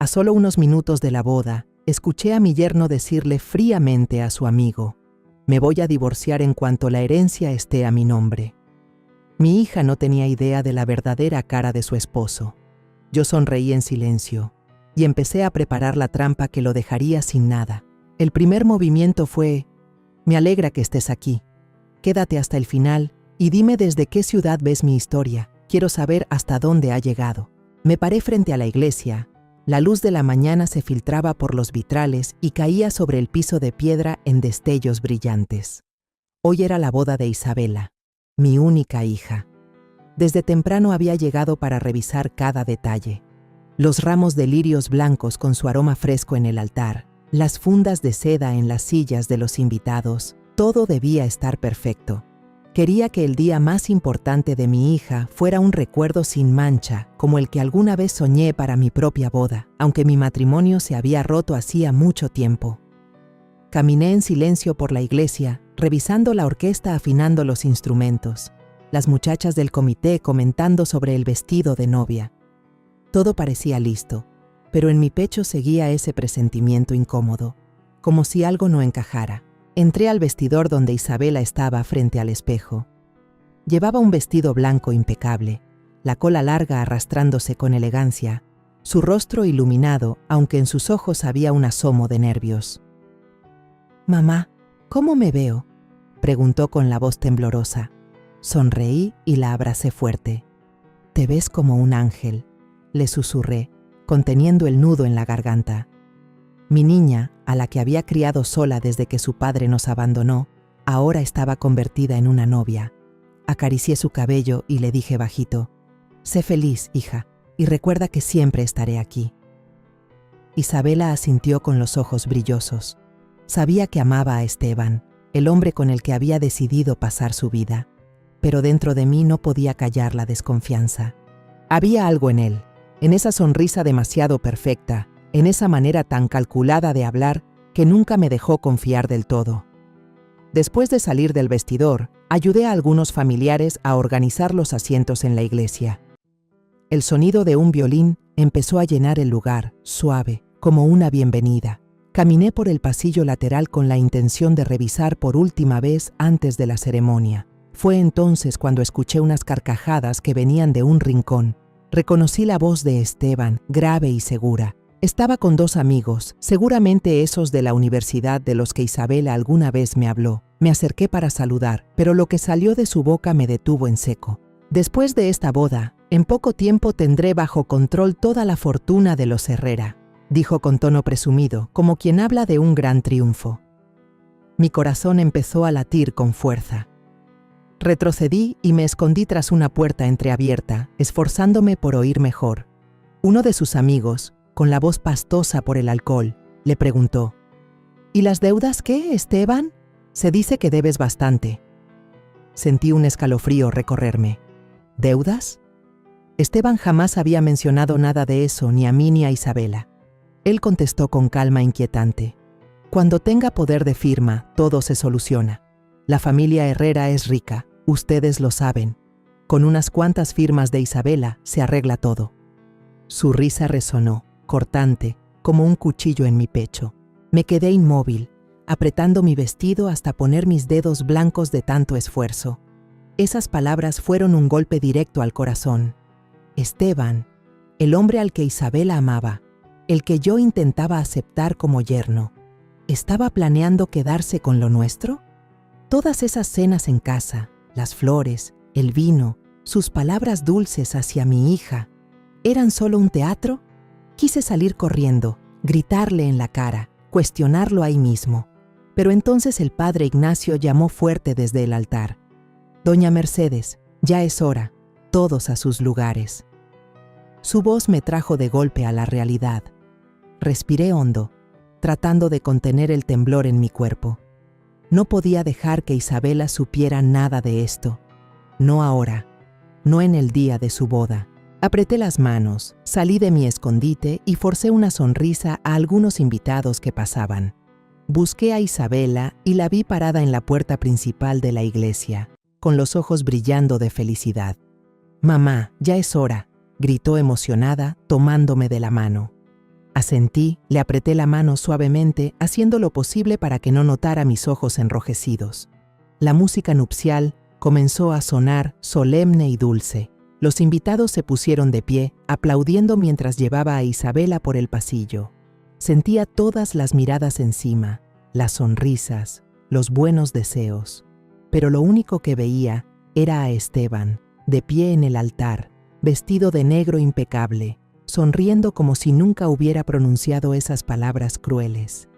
A solo unos minutos de la boda, escuché a mi yerno decirle fríamente a su amigo: «Me voy a divorciar en cuanto la herencia esté a mi nombre». Mi hija no tenía idea de la verdadera cara de su esposo. Yo sonreí en silencio y empecé a preparar la trampa que lo dejaría sin nada. El primer movimiento fue: «Me alegra que estés aquí. Quédate hasta el final y dime desde qué ciudad ves mi historia. Quiero saber hasta dónde ha llegado». Me paré frente a la iglesia. La luz de la mañana se filtraba por los vitrales y caía sobre el piso de piedra en destellos brillantes. Hoy era la boda de Isabela, mi única hija. Desde temprano había llegado para revisar cada detalle. Los ramos de lirios blancos con su aroma fresco en el altar, las fundas de seda en las sillas de los invitados, todo debía estar perfecto. Quería que el día más importante de mi hija fuera un recuerdo sin mancha, como el que alguna vez soñé para mi propia boda, aunque mi matrimonio se había roto hacía mucho tiempo. Caminé en silencio por la iglesia, revisando la orquesta afinando los instrumentos, las muchachas del comité comentando sobre el vestido de novia. Todo parecía listo, pero en mi pecho seguía ese presentimiento incómodo, como si algo no encajara. Entré al vestidor donde Isabela estaba frente al espejo. Llevaba un vestido blanco impecable, la cola larga arrastrándose con elegancia, su rostro iluminado, aunque en sus ojos había un asomo de nervios. «Mamá, ¿cómo me veo?», preguntó con la voz temblorosa. Sonreí y la abracé fuerte. «Te ves como un ángel», le susurré, conteniendo el nudo en la garganta. Mi niña, a la que había criado sola desde que su padre nos abandonó, ahora estaba convertida en una novia. Acaricié su cabello y le dije bajito: «Sé feliz, hija, y recuerda que siempre estaré aquí». Isabela asintió con los ojos brillosos. Sabía que amaba a Esteban, el hombre con el que había decidido pasar su vida, pero dentro de mí no podía callar la desconfianza. Había algo en él, en esa sonrisa demasiado perfecta, en esa manera tan calculada de hablar que nunca me dejó confiar del todo. Después de salir del vestidor, ayudé a algunos familiares a organizar los asientos en la iglesia. El sonido de un violín empezó a llenar el lugar, suave, como una bienvenida. Caminé por el pasillo lateral con la intención de revisar por última vez antes de la ceremonia. Fue entonces cuando escuché unas carcajadas que venían de un rincón. Reconocí la voz de Esteban, grave y segura. Estaba con dos amigos, seguramente esos de la universidad de los que Isabela alguna vez me habló. Me acerqué para saludar, pero lo que salió de su boca me detuvo en seco. «Después de esta boda, en poco tiempo tendré bajo control toda la fortuna de los Herrera», dijo con tono presumido, como quien habla de un gran triunfo. Mi corazón empezó a latir con fuerza. Retrocedí y me escondí tras una puerta entreabierta, esforzándome por oír mejor. Uno de sus amigos, con la voz pastosa por el alcohol, le preguntó: «¿Y las deudas qué, Esteban? Se dice que debes bastante». Sentí un escalofrío recorrerme. ¿Deudas? Esteban jamás había mencionado nada de eso ni a mí ni a Isabela. Él contestó con calma inquietante: «Cuando tenga poder de firma, todo se soluciona. La familia Herrera es rica, ustedes lo saben. Con unas cuantas firmas de Isabela se arregla todo». Su risa resonó, cortante, como un cuchillo en mi pecho. Me quedé inmóvil, apretando mi vestido hasta poner mis dedos blancos de tanto esfuerzo. Esas palabras fueron un golpe directo al corazón. Esteban, el hombre al que Isabela amaba, el que yo intentaba aceptar como yerno, ¿estaba planeando quedarse con lo nuestro? Todas esas cenas en casa, las flores, el vino, sus palabras dulces hacia mi hija, ¿eran solo un teatro? Quise salir corriendo, gritarle en la cara, cuestionarlo ahí mismo. Pero entonces el padre Ignacio llamó fuerte desde el altar: «Doña Mercedes, ya es hora, todos a sus lugares». Su voz me trajo de golpe a la realidad. Respiré hondo, tratando de contener el temblor en mi cuerpo. No podía dejar que Isabela supiera nada de esto. No ahora, no en el día de su boda. Apreté las manos, salí de mi escondite y forcé una sonrisa a algunos invitados que pasaban. Busqué a Isabela y la vi parada en la puerta principal de la iglesia, con los ojos brillando de felicidad. «Mamá, ya es hora», gritó emocionada, tomándome de la mano. Asentí, le apreté la mano suavemente, haciendo lo posible para que no notara mis ojos enrojecidos. La música nupcial comenzó a sonar solemne y dulce. Los invitados se pusieron de pie, aplaudiendo mientras llevaba a Isabela por el pasillo. Sentía todas las miradas encima, las sonrisas, los buenos deseos. Pero lo único que veía era a Esteban, de pie en el altar, vestido de negro impecable, sonriendo como si nunca hubiera pronunciado esas palabras crueles.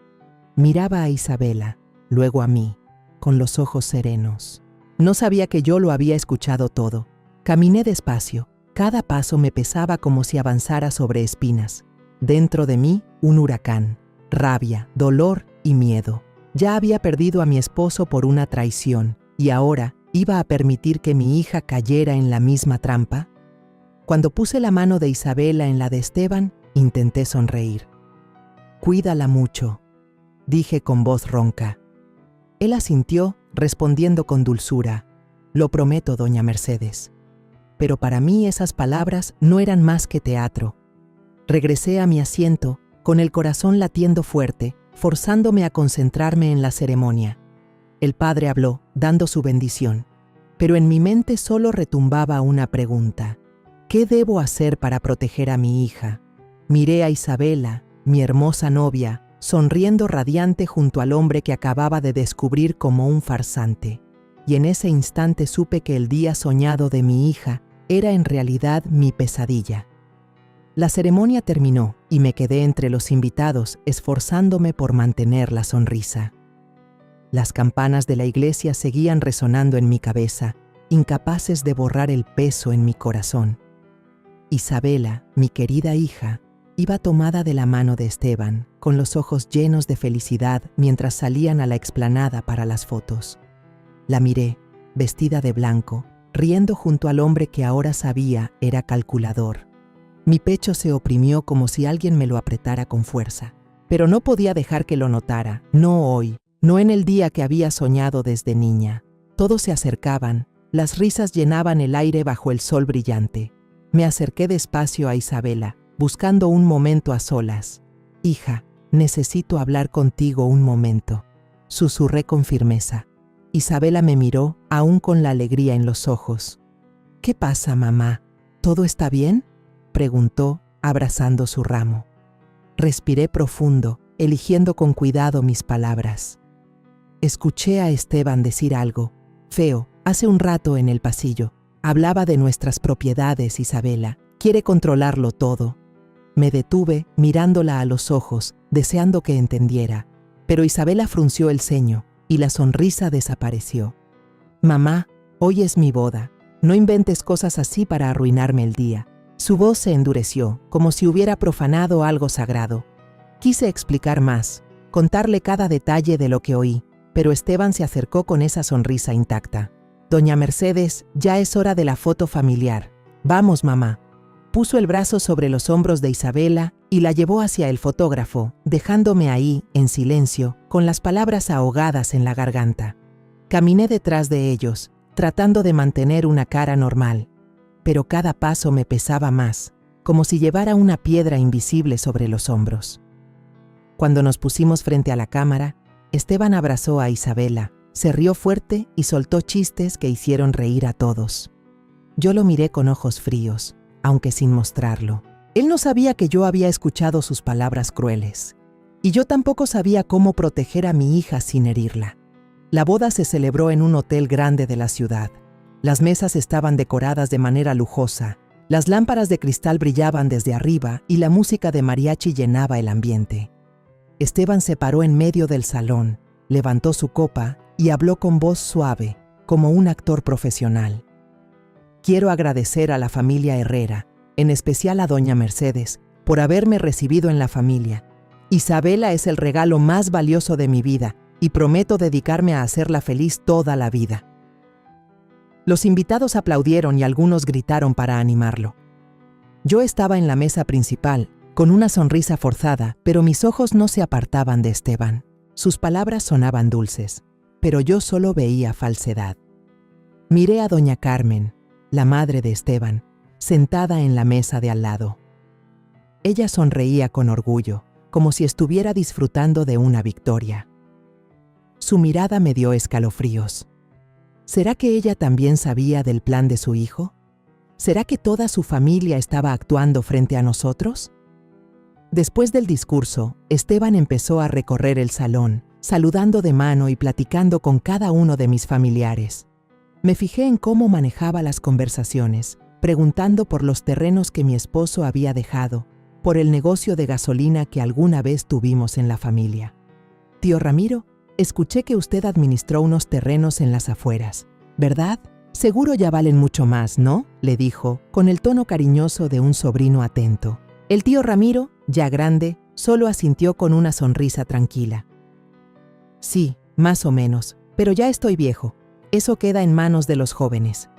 Miraba a Isabela, luego a mí, con los ojos serenos. No sabía que yo lo había escuchado todo. Caminé despacio. Cada paso me pesaba como si avanzara sobre espinas. Dentro de mí, un huracán, rabia, dolor y miedo. Ya había perdido a mi esposo por una traición, y ahora, ¿iba a permitir que mi hija cayera en la misma trampa? Cuando puse la mano de Isabela en la de Esteban, intenté sonreír. «Cuídala mucho», dije con voz ronca. Él asintió, respondiendo con dulzura. «Lo prometo, doña Mercedes». Pero para mí esas palabras no eran más que teatro. Regresé a mi asiento, con el corazón latiendo fuerte, forzándome a concentrarme en la ceremonia. El padre habló, dando su bendición, pero en mi mente solo retumbaba una pregunta. ¿Qué debo hacer para proteger a mi hija? Miré a Isabela, mi hermosa novia, sonriendo radiante junto al hombre que acababa de descubrir como un farsante. Y en ese instante supe que el día soñado de mi hija era en realidad mi pesadilla. La ceremonia terminó y me quedé entre los invitados, esforzándome por mantener la sonrisa. Las campanas de la iglesia seguían resonando en mi cabeza, incapaces de borrar el peso en mi corazón. Isabela, mi querida hija, iba tomada de la mano de Esteban, con los ojos llenos de felicidad mientras salían a la explanada para las fotos. La miré, vestida de blanco, riendo junto al hombre que ahora sabía era calculador. Mi pecho se oprimió como si alguien me lo apretara con fuerza. Pero no podía dejar que lo notara, no hoy, no en el día que había soñado desde niña. Todos se acercaban, las risas llenaban el aire bajo el sol brillante. Me acerqué despacio a Isabela, buscando un momento a solas. «Hija, necesito hablar contigo un momento», susurré con firmeza. Isabela me miró, aún con la alegría en los ojos. «¿Qué pasa, mamá? ¿Todo está bien?», preguntó, abrazando su ramo. Respiré profundo, eligiendo con cuidado mis palabras. Escuché a Esteban decir algo feo hace un rato en el pasillo. Hablaba de nuestras propiedades, Isabela. Quiere controlarlo todo. Me detuve, mirándola a los ojos, deseando que entendiera. Pero Isabela frunció el ceño y la sonrisa desapareció. «Mamá, hoy es mi boda. No inventes cosas así para arruinarme el día». Su voz se endureció, como si hubiera profanado algo sagrado. Quise explicar más, contarle cada detalle de lo que oí, pero Esteban se acercó con esa sonrisa intacta. «Doña Mercedes, ya es hora de la foto familiar. Vamos, mamá». Puso el brazo sobre los hombros de Isabela y la llevó hacia el fotógrafo, dejándome ahí, en silencio, con las palabras ahogadas en la garganta. Caminé detrás de ellos, tratando de mantener una cara normal, pero cada paso me pesaba más, como si llevara una piedra invisible sobre los hombros. Cuando nos pusimos frente a la cámara, Esteban abrazó a Isabela, se rió fuerte y soltó chistes que hicieron reír a todos. Yo lo miré con ojos fríos, aunque sin mostrarlo. Él no sabía que yo había escuchado sus palabras crueles, y yo tampoco sabía cómo proteger a mi hija sin herirla. La boda se celebró en un hotel grande de la ciudad. Las mesas estaban decoradas de manera lujosa, las lámparas de cristal brillaban desde arriba y la música de mariachi llenaba el ambiente. Esteban se paró en medio del salón, levantó su copa y habló con voz suave, como un actor profesional. «Quiero agradecer a la familia Herrera, en especial a doña Mercedes, por haberme recibido en la familia. Isabela es el regalo más valioso de mi vida y prometo dedicarme a hacerla feliz toda la vida». Los invitados aplaudieron y algunos gritaron para animarlo. Yo estaba en la mesa principal, con una sonrisa forzada, pero mis ojos no se apartaban de Esteban. Sus palabras sonaban dulces, pero yo solo veía falsedad. Miré a doña Carmen, la madre de Esteban, sentada en la mesa de al lado. Ella sonreía con orgullo, como si estuviera disfrutando de una victoria. Su mirada me dio escalofríos. ¿Será que ella también sabía del plan de su hijo? ¿Será que toda su familia estaba actuando frente a nosotros? Después del discurso, Esteban empezó a recorrer el salón, saludando de mano y platicando con cada uno de mis familiares. Me fijé en cómo manejaba las conversaciones, preguntando por los terrenos que mi esposo había dejado, por el negocio de gasolina que alguna vez tuvimos en la familia. Tío Ramiro, escuché que usted administró unos terrenos en las afueras, ¿verdad? Seguro ya valen mucho más, ¿no?, le dijo, con el tono cariñoso de un sobrino atento. El tío Ramiro, ya grande, solo asintió con una sonrisa tranquila. Sí, más o menos, pero ya estoy viejo. Eso queda en manos de los jóvenes.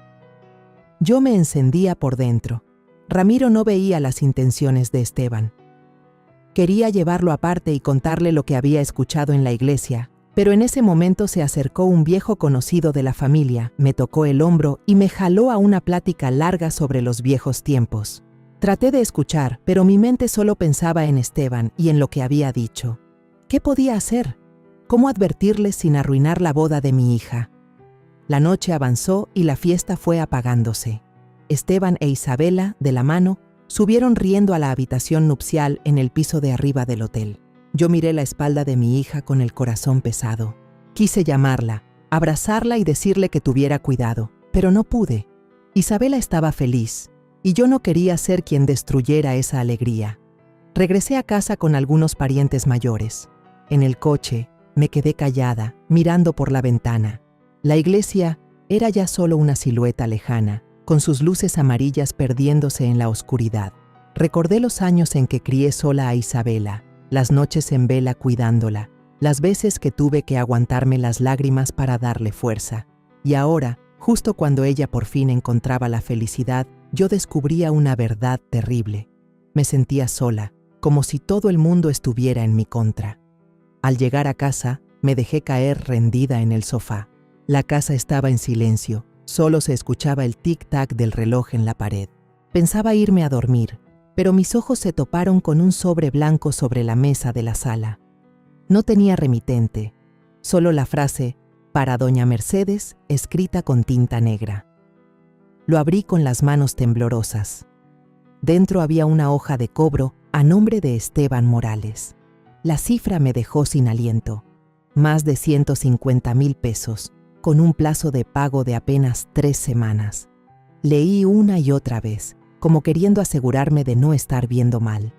Yo me encendía por dentro. Ramiro no veía las intenciones de Esteban. Quería llevarlo aparte y contarle lo que había escuchado en la iglesia, pero en ese momento se acercó un viejo conocido de la familia, me tocó el hombro y me jaló a una plática larga sobre los viejos tiempos. Traté de escuchar, pero mi mente solo pensaba en Esteban y en lo que había dicho. ¿Qué podía hacer? ¿Cómo advertirle sin arruinar la boda de mi hija? La noche avanzó y la fiesta fue apagándose. Esteban e Isabela, de la mano, subieron riendo a la habitación nupcial en el piso de arriba del hotel. Yo miré la espalda de mi hija con el corazón pesado. Quise llamarla, abrazarla y decirle que tuviera cuidado, pero no pude. Isabela estaba feliz, y yo no quería ser quien destruyera esa alegría. Regresé a casa con algunos parientes mayores. En el coche, me quedé callada, mirando por la ventana. La iglesia era ya solo una silueta lejana, con sus luces amarillas perdiéndose en la oscuridad. Recordé los años en que crié sola a Isabela, las noches en vela cuidándola, las veces que tuve que aguantarme las lágrimas para darle fuerza. Y ahora, justo cuando ella por fin encontraba la felicidad, yo descubría una verdad terrible. Me sentía sola, como si todo el mundo estuviera en mi contra. Al llegar a casa, me dejé caer rendida en el sofá. La casa estaba en silencio, solo se escuchaba el tic-tac del reloj en la pared. Pensaba irme a dormir, pero mis ojos se toparon con un sobre blanco sobre la mesa de la sala. No tenía remitente, solo la frase «Para doña Mercedes» escrita con tinta negra. Lo abrí con las manos temblorosas. Dentro había una hoja de cobro a nombre de Esteban Morales. La cifra me dejó sin aliento. Más de 150,000 pesos, con un plazo de pago de apenas 3 semanas. Leí una y otra vez, como queriendo asegurarme de no estar viendo mal.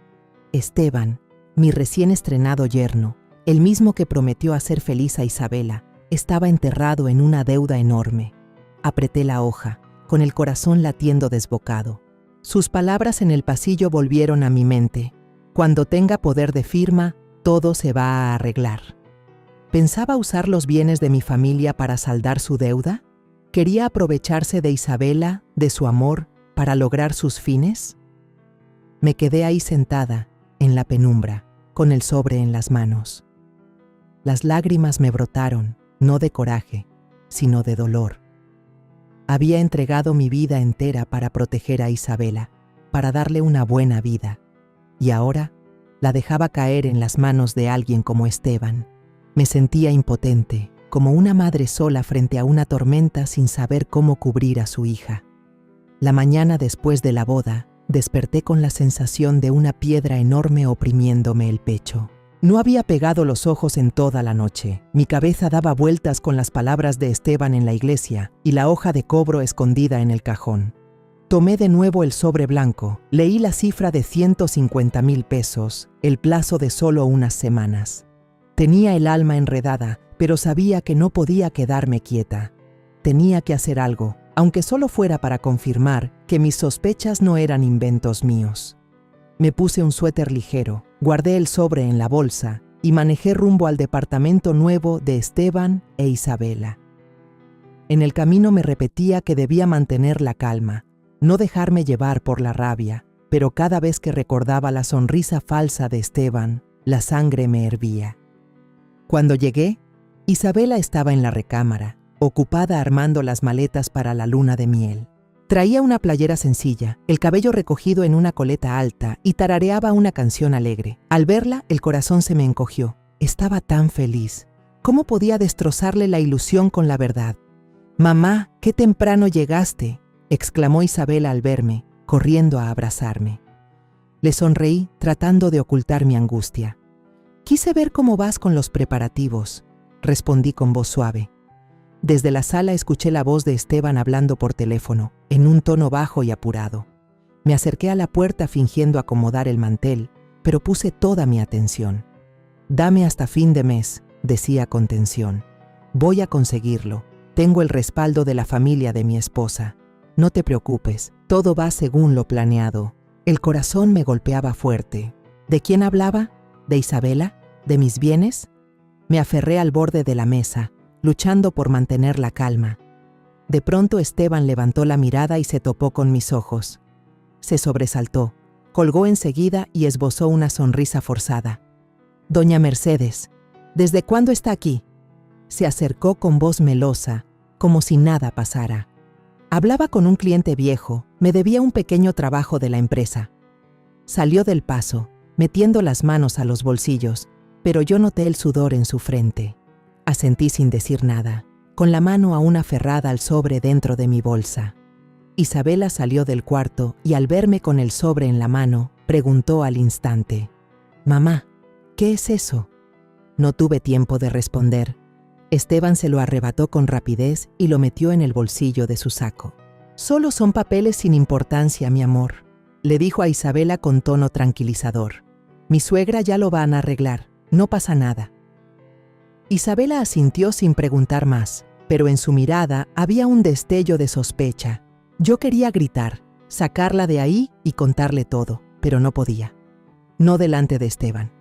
Esteban, mi recién estrenado yerno, el mismo que prometió hacer feliz a Isabela, estaba enterrado en una deuda enorme. Apreté la hoja, con el corazón latiendo desbocado. Sus palabras en el pasillo volvieron a mi mente. Cuando tenga poder de firma, todo se va a arreglar. ¿Pensaba usar los bienes de mi familia para saldar su deuda? ¿Quería aprovecharse de Isabela, de su amor, para lograr sus fines? Me quedé ahí sentada, en la penumbra, con el sobre en las manos. Las lágrimas me brotaron, no de coraje, sino de dolor. Había entregado mi vida entera para proteger a Isabela, para darle una buena vida, y ahora la dejaba caer en las manos de alguien como Esteban. Me sentía impotente, como una madre sola frente a una tormenta sin saber cómo cubrir a su hija. La mañana después de la boda, desperté con la sensación de una piedra enorme oprimiéndome el pecho. No había pegado los ojos en toda la noche. Mi cabeza daba vueltas con las palabras de Esteban en la iglesia y la hoja de cobro escondida en el cajón. Tomé de nuevo el sobre blanco, leí la cifra de 150,000 pesos, el plazo de solo unas semanas. Tenía el alma enredada, pero sabía que no podía quedarme quieta. Tenía que hacer algo, aunque solo fuera para confirmar que mis sospechas no eran inventos míos. Me puse un suéter ligero, guardé el sobre en la bolsa y manejé rumbo al departamento nuevo de Esteban e Isabela. En el camino me repetía que debía mantener la calma, no dejarme llevar por la rabia, pero cada vez que recordaba la sonrisa falsa de Esteban, la sangre me hervía. Cuando llegué, Isabela estaba en la recámara, ocupada armando las maletas para la luna de miel. Traía una playera sencilla, el cabello recogido en una coleta alta y tarareaba una canción alegre. Al verla, el corazón se me encogió. Estaba tan feliz. ¿Cómo podía destrozarle la ilusión con la verdad? «Mamá, qué temprano llegaste», exclamó Isabela al verme, corriendo a abrazarme. Le sonreí, tratando de ocultar mi angustia. «Quise ver cómo vas con los preparativos», respondí con voz suave. Desde la sala escuché la voz de Esteban hablando por teléfono, en un tono bajo y apurado. Me acerqué a la puerta fingiendo acomodar el mantel, pero puse toda mi atención. «Dame hasta fin de mes», decía con tensión. «Voy a conseguirlo. Tengo el respaldo de la familia de mi esposa. No te preocupes, todo va según lo planeado». El corazón me golpeaba fuerte. ¿De quién hablaba? ¿De Isabela? ¿De mis bienes? Me aferré al borde de la mesa, luchando por mantener la calma. De pronto Esteban levantó la mirada y se topó con mis ojos. Se sobresaltó, colgó enseguida y esbozó una sonrisa forzada. «Doña Mercedes, ¿desde cuándo está aquí?». Se acercó con voz melosa, como si nada pasara. Hablaba con un cliente viejo, me debía un pequeño trabajo de la empresa. Salió del paso, metiendo las manos a los bolsillos, pero yo noté el sudor en su frente. Asentí sin decir nada, con la mano aún aferrada al sobre dentro de mi bolsa. Isabela salió del cuarto y al verme con el sobre en la mano, preguntó al instante: «Mamá, ¿qué es eso?». No tuve tiempo de responder. Esteban se lo arrebató con rapidez y lo metió en el bolsillo de su saco. «Solo son papeles sin importancia, mi amor», le dijo a Isabela con tono tranquilizador. «Mi suegra ya lo van a arreglar, no pasa nada». Isabela asintió sin preguntar más, pero en su mirada había un destello de sospecha. Yo quería gritar, sacarla de ahí y contarle todo, pero no podía. No delante de Esteban.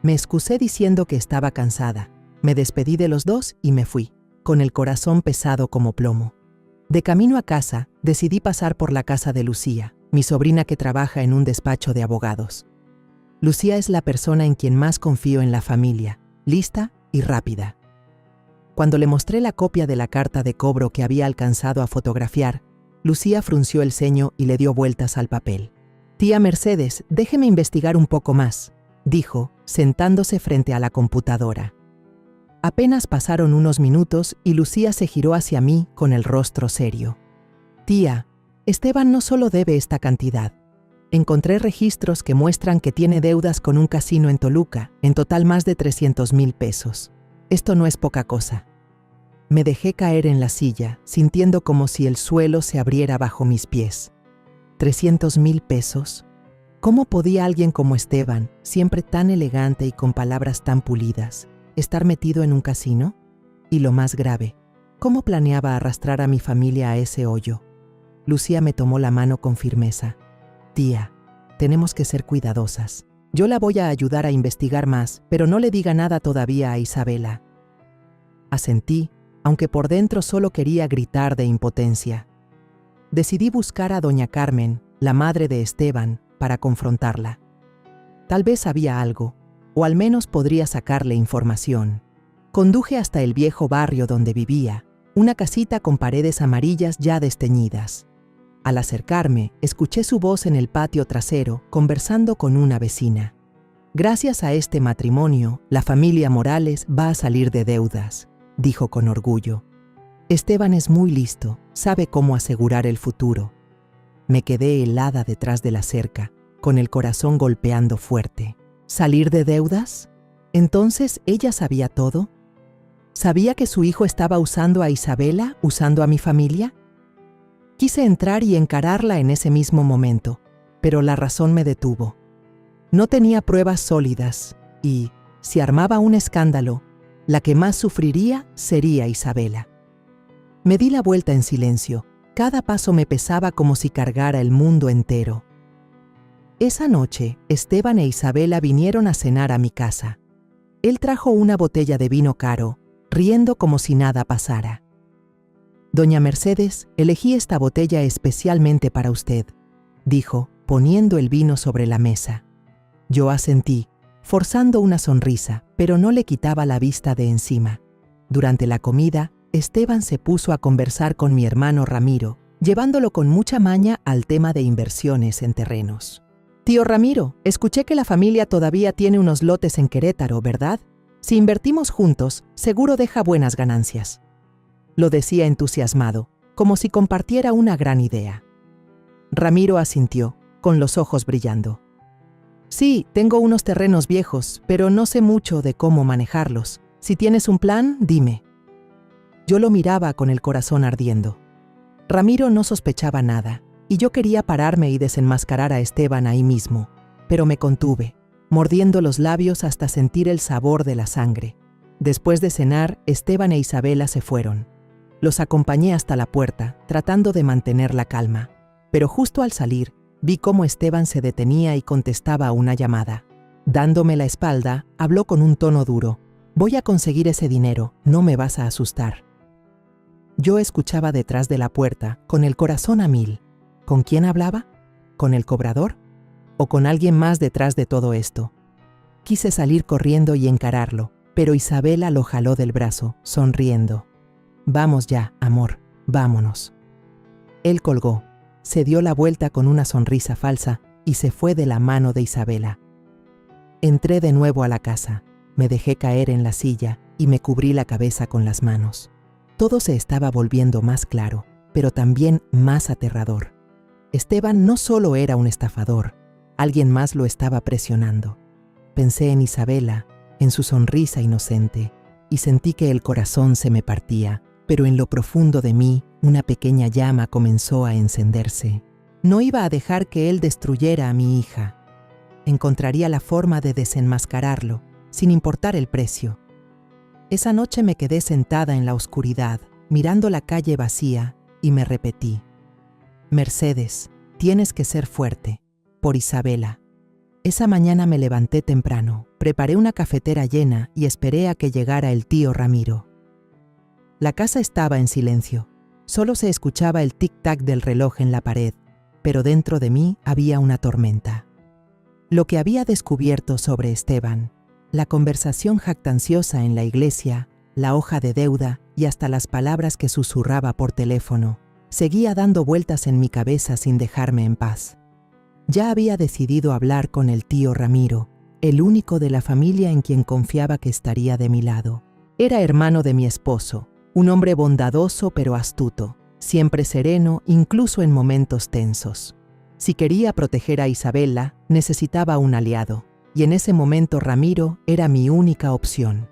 Me excusé diciendo que estaba cansada. Me despedí de los dos y me fui, con el corazón pesado como plomo. De camino a casa, decidí pasar por la casa de Lucía, mi sobrina que trabaja en un despacho de abogados. Lucía es la persona en quien más confío en la familia, lista y rápida. Cuando le mostré la copia de la carta de cobro que había alcanzado a fotografiar, Lucía frunció el ceño y le dio vueltas al papel. «Tía Mercedes, déjeme investigar un poco más», dijo, sentándose frente a la computadora. Apenas pasaron unos minutos y Lucía se giró hacia mí con el rostro serio. «Tía, Esteban no solo debe esta cantidad. Encontré registros que muestran que tiene deudas con un casino en Toluca, en total más de 300,000 pesos. Esto no es poca cosa». Me dejé caer en la silla, sintiendo como si el suelo se abriera bajo mis pies. ¿300,000 pesos? ¿Cómo podía alguien como Esteban, siempre tan elegante y con palabras tan pulidas, estar metido en un casino? Y lo más grave, ¿cómo planeaba arrastrar a mi familia a ese hoyo? Lucía me tomó la mano con firmeza. «Tía, tenemos que ser cuidadosas. Yo la voy a ayudar a investigar más, pero no le diga nada todavía a Isabela». Asentí, aunque por dentro solo quería gritar de impotencia. Decidí buscar a doña Carmen, la madre de Esteban, para confrontarla. Tal vez sabía algo, o al menos podría sacarle información. Conduje hasta el viejo barrio donde vivía, una casita con paredes amarillas ya desteñidas. Al acercarme, escuché su voz en el patio trasero, conversando con una vecina. «Gracias a este matrimonio, la familia Morales va a salir de deudas», dijo con orgullo. «Esteban es muy listo, sabe cómo asegurar el futuro». Me quedé helada detrás de la cerca, con el corazón golpeando fuerte. ¿Salir de deudas? ¿Entonces ella sabía todo? ¿Sabía que su hijo estaba usando a Isabela, usando a mi familia? Quise entrar y encararla en ese mismo momento, pero la razón me detuvo. No tenía pruebas sólidas y, si armaba un escándalo, la que más sufriría sería Isabela. Me di la vuelta en silencio. Cada paso me pesaba como si cargara el mundo entero. Esa noche, Esteban e Isabela vinieron a cenar a mi casa. Él trajo una botella de vino caro, riendo como si nada pasara. «Doña Mercedes, elegí esta botella especialmente para usted», dijo, poniendo el vino sobre la mesa. Yo asentí, forzando una sonrisa, pero no le quitaba la vista de encima. Durante la comida, Esteban se puso a conversar con mi hermano Ramiro, llevándolo con mucha maña al tema de inversiones en terrenos. Tío Ramiro, escuché que la familia todavía tiene unos lotes en Querétaro, ¿verdad? Si invertimos juntos, seguro deja buenas ganancias. Lo decía entusiasmado, como si compartiera una gran idea. Ramiro asintió, con los ojos brillando. Sí, tengo unos terrenos viejos, pero no sé mucho de cómo manejarlos. Si tienes un plan, dime. Yo lo miraba con el corazón ardiendo. Ramiro no sospechaba nada, y yo quería pararme y desenmascarar a Esteban ahí mismo, pero me contuve, mordiendo los labios hasta sentir el sabor de la sangre. Después de cenar, Esteban e Isabela se fueron. Los acompañé hasta la puerta, tratando de mantener la calma, pero justo al salir, vi cómo Esteban se detenía y contestaba a una llamada. Dándome la espalda, habló con un tono duro. Voy a conseguir ese dinero, no me vas a asustar. Yo escuchaba detrás de la puerta, con el corazón a mil. ¿Con quién hablaba? ¿Con el cobrador? ¿O con alguien más detrás de todo esto? Quise salir corriendo y encararlo, pero Isabela lo jaló del brazo, sonriendo. Vamos ya, amor, vámonos. Él colgó, se dio la vuelta con una sonrisa falsa y se fue de la mano de Isabela. Entré de nuevo a la casa, me dejé caer en la silla y me cubrí la cabeza con las manos. Todo se estaba volviendo más claro, pero también más aterrador. Esteban no solo era un estafador, alguien más lo estaba presionando. Pensé en Isabela, en su sonrisa inocente, y sentí que el corazón se me partía, pero en lo profundo de mí, una pequeña llama comenzó a encenderse. No iba a dejar que él destruyera a mi hija. Encontraría la forma de desenmascararlo, sin importar el precio. Esa noche me quedé sentada en la oscuridad, mirando la calle vacía, y me repetí: Mercedes, tienes que ser fuerte, por Isabela. Esa mañana me levanté temprano, preparé una cafetera llena y esperé a que llegara el tío Ramiro. La casa estaba en silencio, solo se escuchaba el tic-tac del reloj en la pared, pero dentro de mí había una tormenta. Lo que había descubierto sobre Esteban, la conversación jactanciosa en la iglesia, la hoja de deuda y hasta las palabras que susurraba por teléfono, seguía dando vueltas en mi cabeza sin dejarme en paz. Ya había decidido hablar con el tío Ramiro, el único de la familia en quien confiaba que estaría de mi lado. Era hermano de mi esposo, un hombre bondadoso pero astuto, siempre sereno incluso en momentos tensos. Si quería proteger a Isabela, necesitaba un aliado, y en ese momento Ramiro era mi única opción.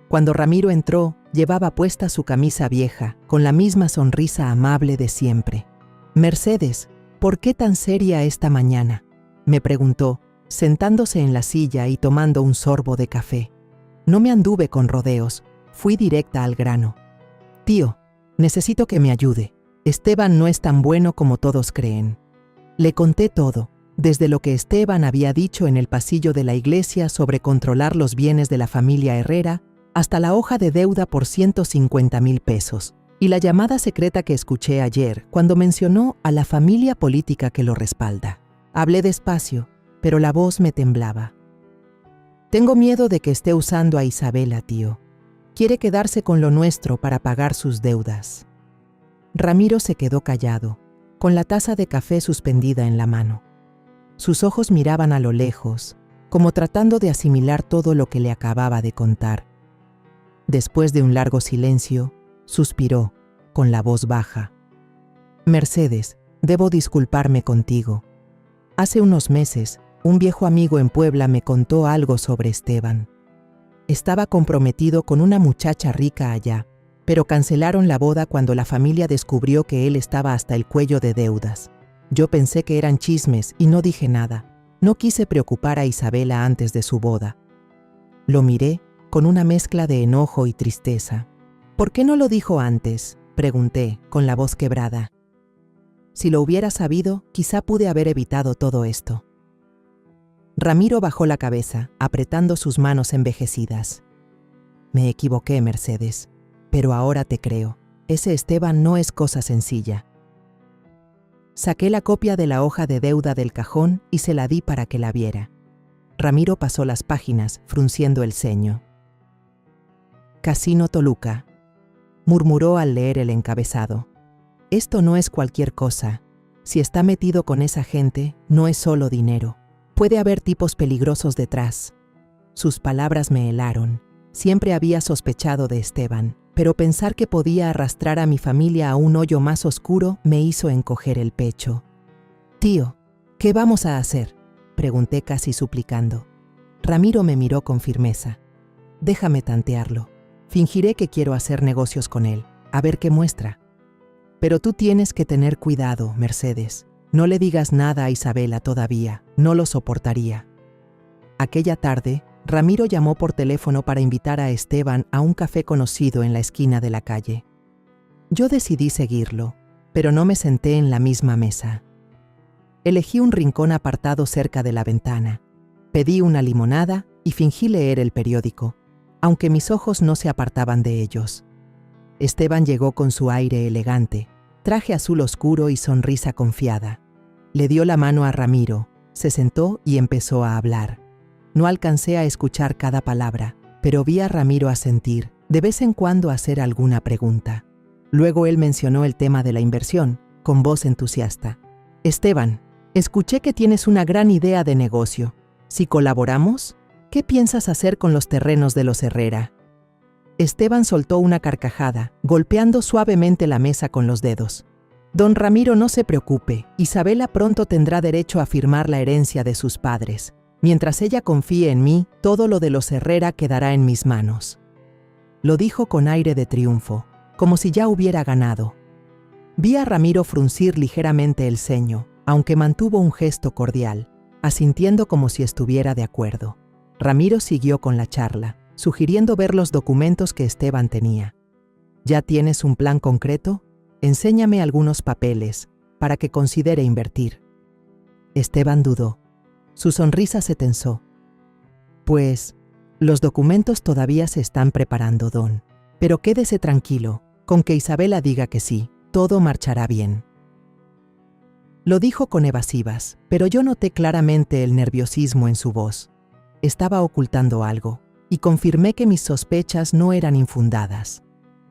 Cuando Ramiro entró, llevaba puesta su camisa vieja, con la misma sonrisa amable de siempre. «Mercedes, ¿por qué tan seria esta mañana?», me preguntó, sentándose en la silla y tomando un sorbo de café. No me anduve con rodeos, fui directa al grano. «Tío, necesito que me ayude. Esteban no es tan bueno como todos creen». Le conté todo, desde lo que Esteban había dicho en el pasillo de la iglesia sobre controlar los bienes de la familia Herrera, hasta la hoja de deuda por 150,000 pesos, y la llamada secreta que escuché ayer cuando mencionó a la familia política que lo respalda. Hablé despacio, pero la voz me temblaba. «Tengo miedo de que esté usando a Isabela, tío. Quiere quedarse con lo nuestro para pagar sus deudas». Ramiro se quedó callado, con la taza de café suspendida en la mano. Sus ojos miraban a lo lejos, como tratando de asimilar todo lo que le acababa de contar. Después de un largo silencio, suspiró, con la voz baja. «Mercedes, debo disculparme contigo. Hace unos meses, un viejo amigo en Puebla me contó algo sobre Esteban. Estaba comprometido con una muchacha rica allá, pero cancelaron la boda cuando la familia descubrió que él estaba hasta el cuello de deudas. Yo pensé que eran chismes y no dije nada. No quise preocupar a Isabela antes de su boda». Lo miré con una mezcla de enojo y tristeza. «¿Por qué no lo dijo antes?», pregunté, con la voz quebrada. «Si lo hubiera sabido, quizá pude haber evitado todo esto». Ramiro bajó la cabeza, apretando sus manos envejecidas. «Me equivoqué, Mercedes, pero ahora te creo. Ese Esteban no es cosa sencilla». Saqué la copia de la hoja de deuda del cajón y se la di para que la viera. Ramiro pasó las páginas, frunciendo el ceño. «Casino Toluca», murmuró al leer el encabezado. Esto no es cualquier cosa. Si está metido con esa gente, no es solo dinero. Puede haber tipos peligrosos detrás. Sus palabras me helaron. Siempre había sospechado de Esteban, pero pensar que podía arrastrar a mi familia a un hoyo más oscuro me hizo encoger el pecho. «Tío, ¿qué vamos a hacer?», pregunté casi suplicando. Ramiro me miró con firmeza. «Déjame tantearlo. Fingiré que quiero hacer negocios con él, a ver qué muestra. Pero tú tienes que tener cuidado, Mercedes. No le digas nada a Isabela todavía, no lo soportaría». Aquella tarde, Ramiro llamó por teléfono para invitar a Esteban a un café conocido en la esquina de la calle. Yo decidí seguirlo, pero no me senté en la misma mesa. Elegí un rincón apartado cerca de la ventana. Pedí una limonada y fingí leer el periódico, aunque mis ojos no se apartaban de ellos. Esteban llegó con su aire elegante, traje azul oscuro y sonrisa confiada. Le dio la mano a Ramiro, se sentó y empezó a hablar. No alcancé a escuchar cada palabra, pero vi a Ramiro asentir, de vez en cuando hacer alguna pregunta. Luego él mencionó el tema de la inversión, con voz entusiasta. «Esteban, escuché que tienes una gran idea de negocio. Si colaboramos, ¿qué piensas hacer con los terrenos de los Herrera?». Esteban soltó una carcajada, golpeando suavemente la mesa con los dedos. «Don Ramiro, no se preocupe, Isabela pronto tendrá derecho a firmar la herencia de sus padres. Mientras ella confíe en mí, todo lo de los Herrera quedará en mis manos». Lo dijo con aire de triunfo, como si ya hubiera ganado. Vi a Ramiro fruncir ligeramente el ceño, aunque mantuvo un gesto cordial, asintiendo como si estuviera de acuerdo. Ramiro siguió con la charla, sugiriendo ver los documentos que Esteban tenía. «¿Ya tienes un plan concreto? Enséñame algunos papeles, para que considere invertir». Esteban dudó. Su sonrisa se tensó. «Pues, los documentos todavía se están preparando, don. Pero quédese tranquilo, con que Isabela diga que sí, todo marchará bien». Lo dijo con evasivas, pero yo noté claramente el nerviosismo en su voz. Estaba ocultando algo, y confirmé que mis sospechas no eran infundadas.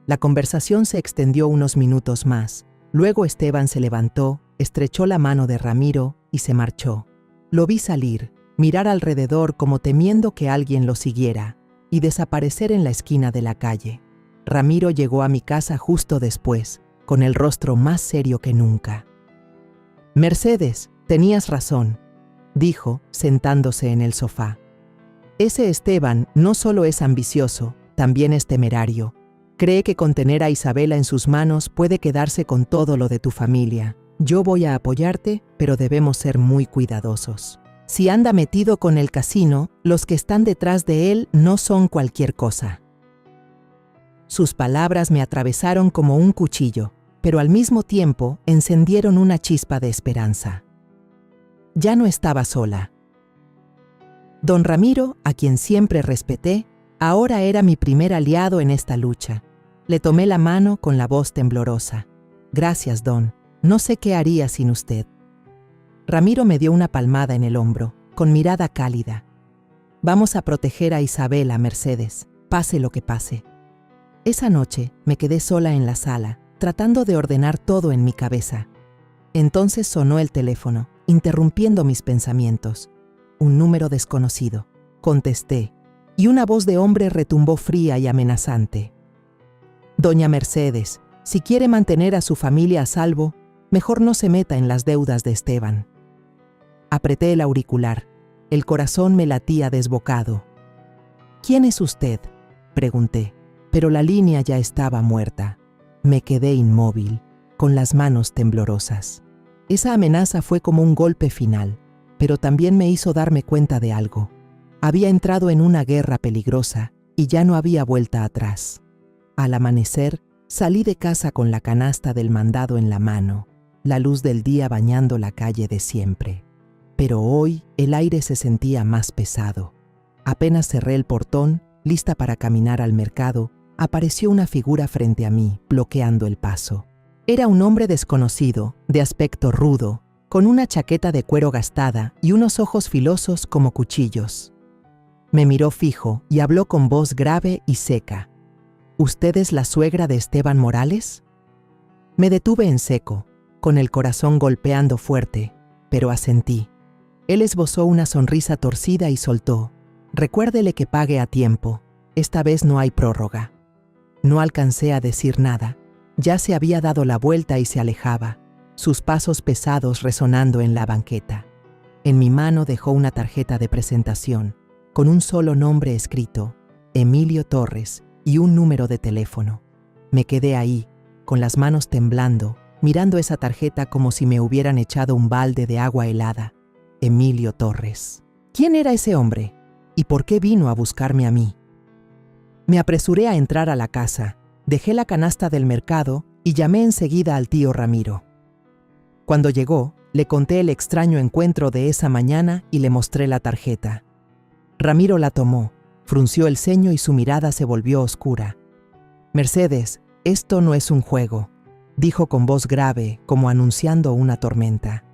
La conversación se extendió unos minutos más. Luego Esteban se levantó, estrechó la mano de Ramiro y se marchó. Lo vi salir, mirar alrededor como temiendo que alguien lo siguiera, y desaparecer en la esquina de la calle. Ramiro llegó a mi casa justo después, con el rostro más serio que nunca. «Mercedes, tenías razón», dijo, sentándose en el sofá. «Ese Esteban no solo es ambicioso, también es temerario. Cree que con tener a Isabela en sus manos puede quedarse con todo lo de tu familia. Yo voy a apoyarte, pero debemos ser muy cuidadosos. Si anda metido con el casino, los que están detrás de él no son cualquier cosa». Sus palabras me atravesaron como un cuchillo, pero al mismo tiempo encendieron una chispa de esperanza. Ya no estaba sola. Don Ramiro, a quien siempre respeté, ahora era mi primer aliado en esta lucha. Le tomé la mano con la voz temblorosa. «Gracias, don. No sé qué haría sin usted». Ramiro me dio una palmada en el hombro, con mirada cálida. «Vamos a proteger a Isabela, Mercedes, pase lo que pase». Esa noche me quedé sola en la sala, tratando de ordenar todo en mi cabeza. Entonces sonó el teléfono, interrumpiendo mis pensamientos. Un número desconocido. Contesté, y una voz de hombre retumbó fría y amenazante. «Doña Mercedes, si quiere mantener a su familia a salvo, mejor no se meta en las deudas de Esteban». Apreté el auricular. El corazón me latía desbocado. «¿Quién es usted?», pregunté, pero la línea ya estaba muerta. Me quedé inmóvil, con las manos temblorosas. Esa amenaza fue como un golpe final, pero también me hizo darme cuenta de algo. Había entrado en una guerra peligrosa y ya no había vuelta atrás. Al amanecer, salí de casa con la canasta del mandado en la mano, la luz del día bañando la calle de siempre. Pero hoy el aire se sentía más pesado. Apenas cerré el portón, lista para caminar al mercado, apareció una figura frente a mí, bloqueando el paso. Era un hombre desconocido, de aspecto rudo, con una chaqueta de cuero gastada y unos ojos filosos como cuchillos. Me miró fijo y habló con voz grave y seca. «¿Usted es la suegra de Esteban Morales?». Me detuve en seco, con el corazón golpeando fuerte, pero asentí. Él esbozó una sonrisa torcida y soltó: «Recuérdele que pague a tiempo. Esta vez no hay prórroga». No alcancé a decir nada. Ya se había dado la vuelta y se alejaba, sus pasos pesados resonando en la banqueta. En mi mano dejó una tarjeta de presentación, con un solo nombre escrito: Emilio Torres, y un número de teléfono. Me quedé ahí, con las manos temblando, mirando esa tarjeta como si me hubieran echado un balde de agua helada. Emilio Torres. ¿Quién era ese hombre? ¿Y por qué vino a buscarme a mí? Me apresuré a entrar a la casa, dejé la canasta del mercado y llamé enseguida al tío Ramiro. Cuando llegó, le conté el extraño encuentro de esa mañana y le mostré la tarjeta. Ramiro la tomó, frunció el ceño y su mirada se volvió oscura. «Mercedes, esto no es un juego», dijo con voz grave, como anunciando una tormenta.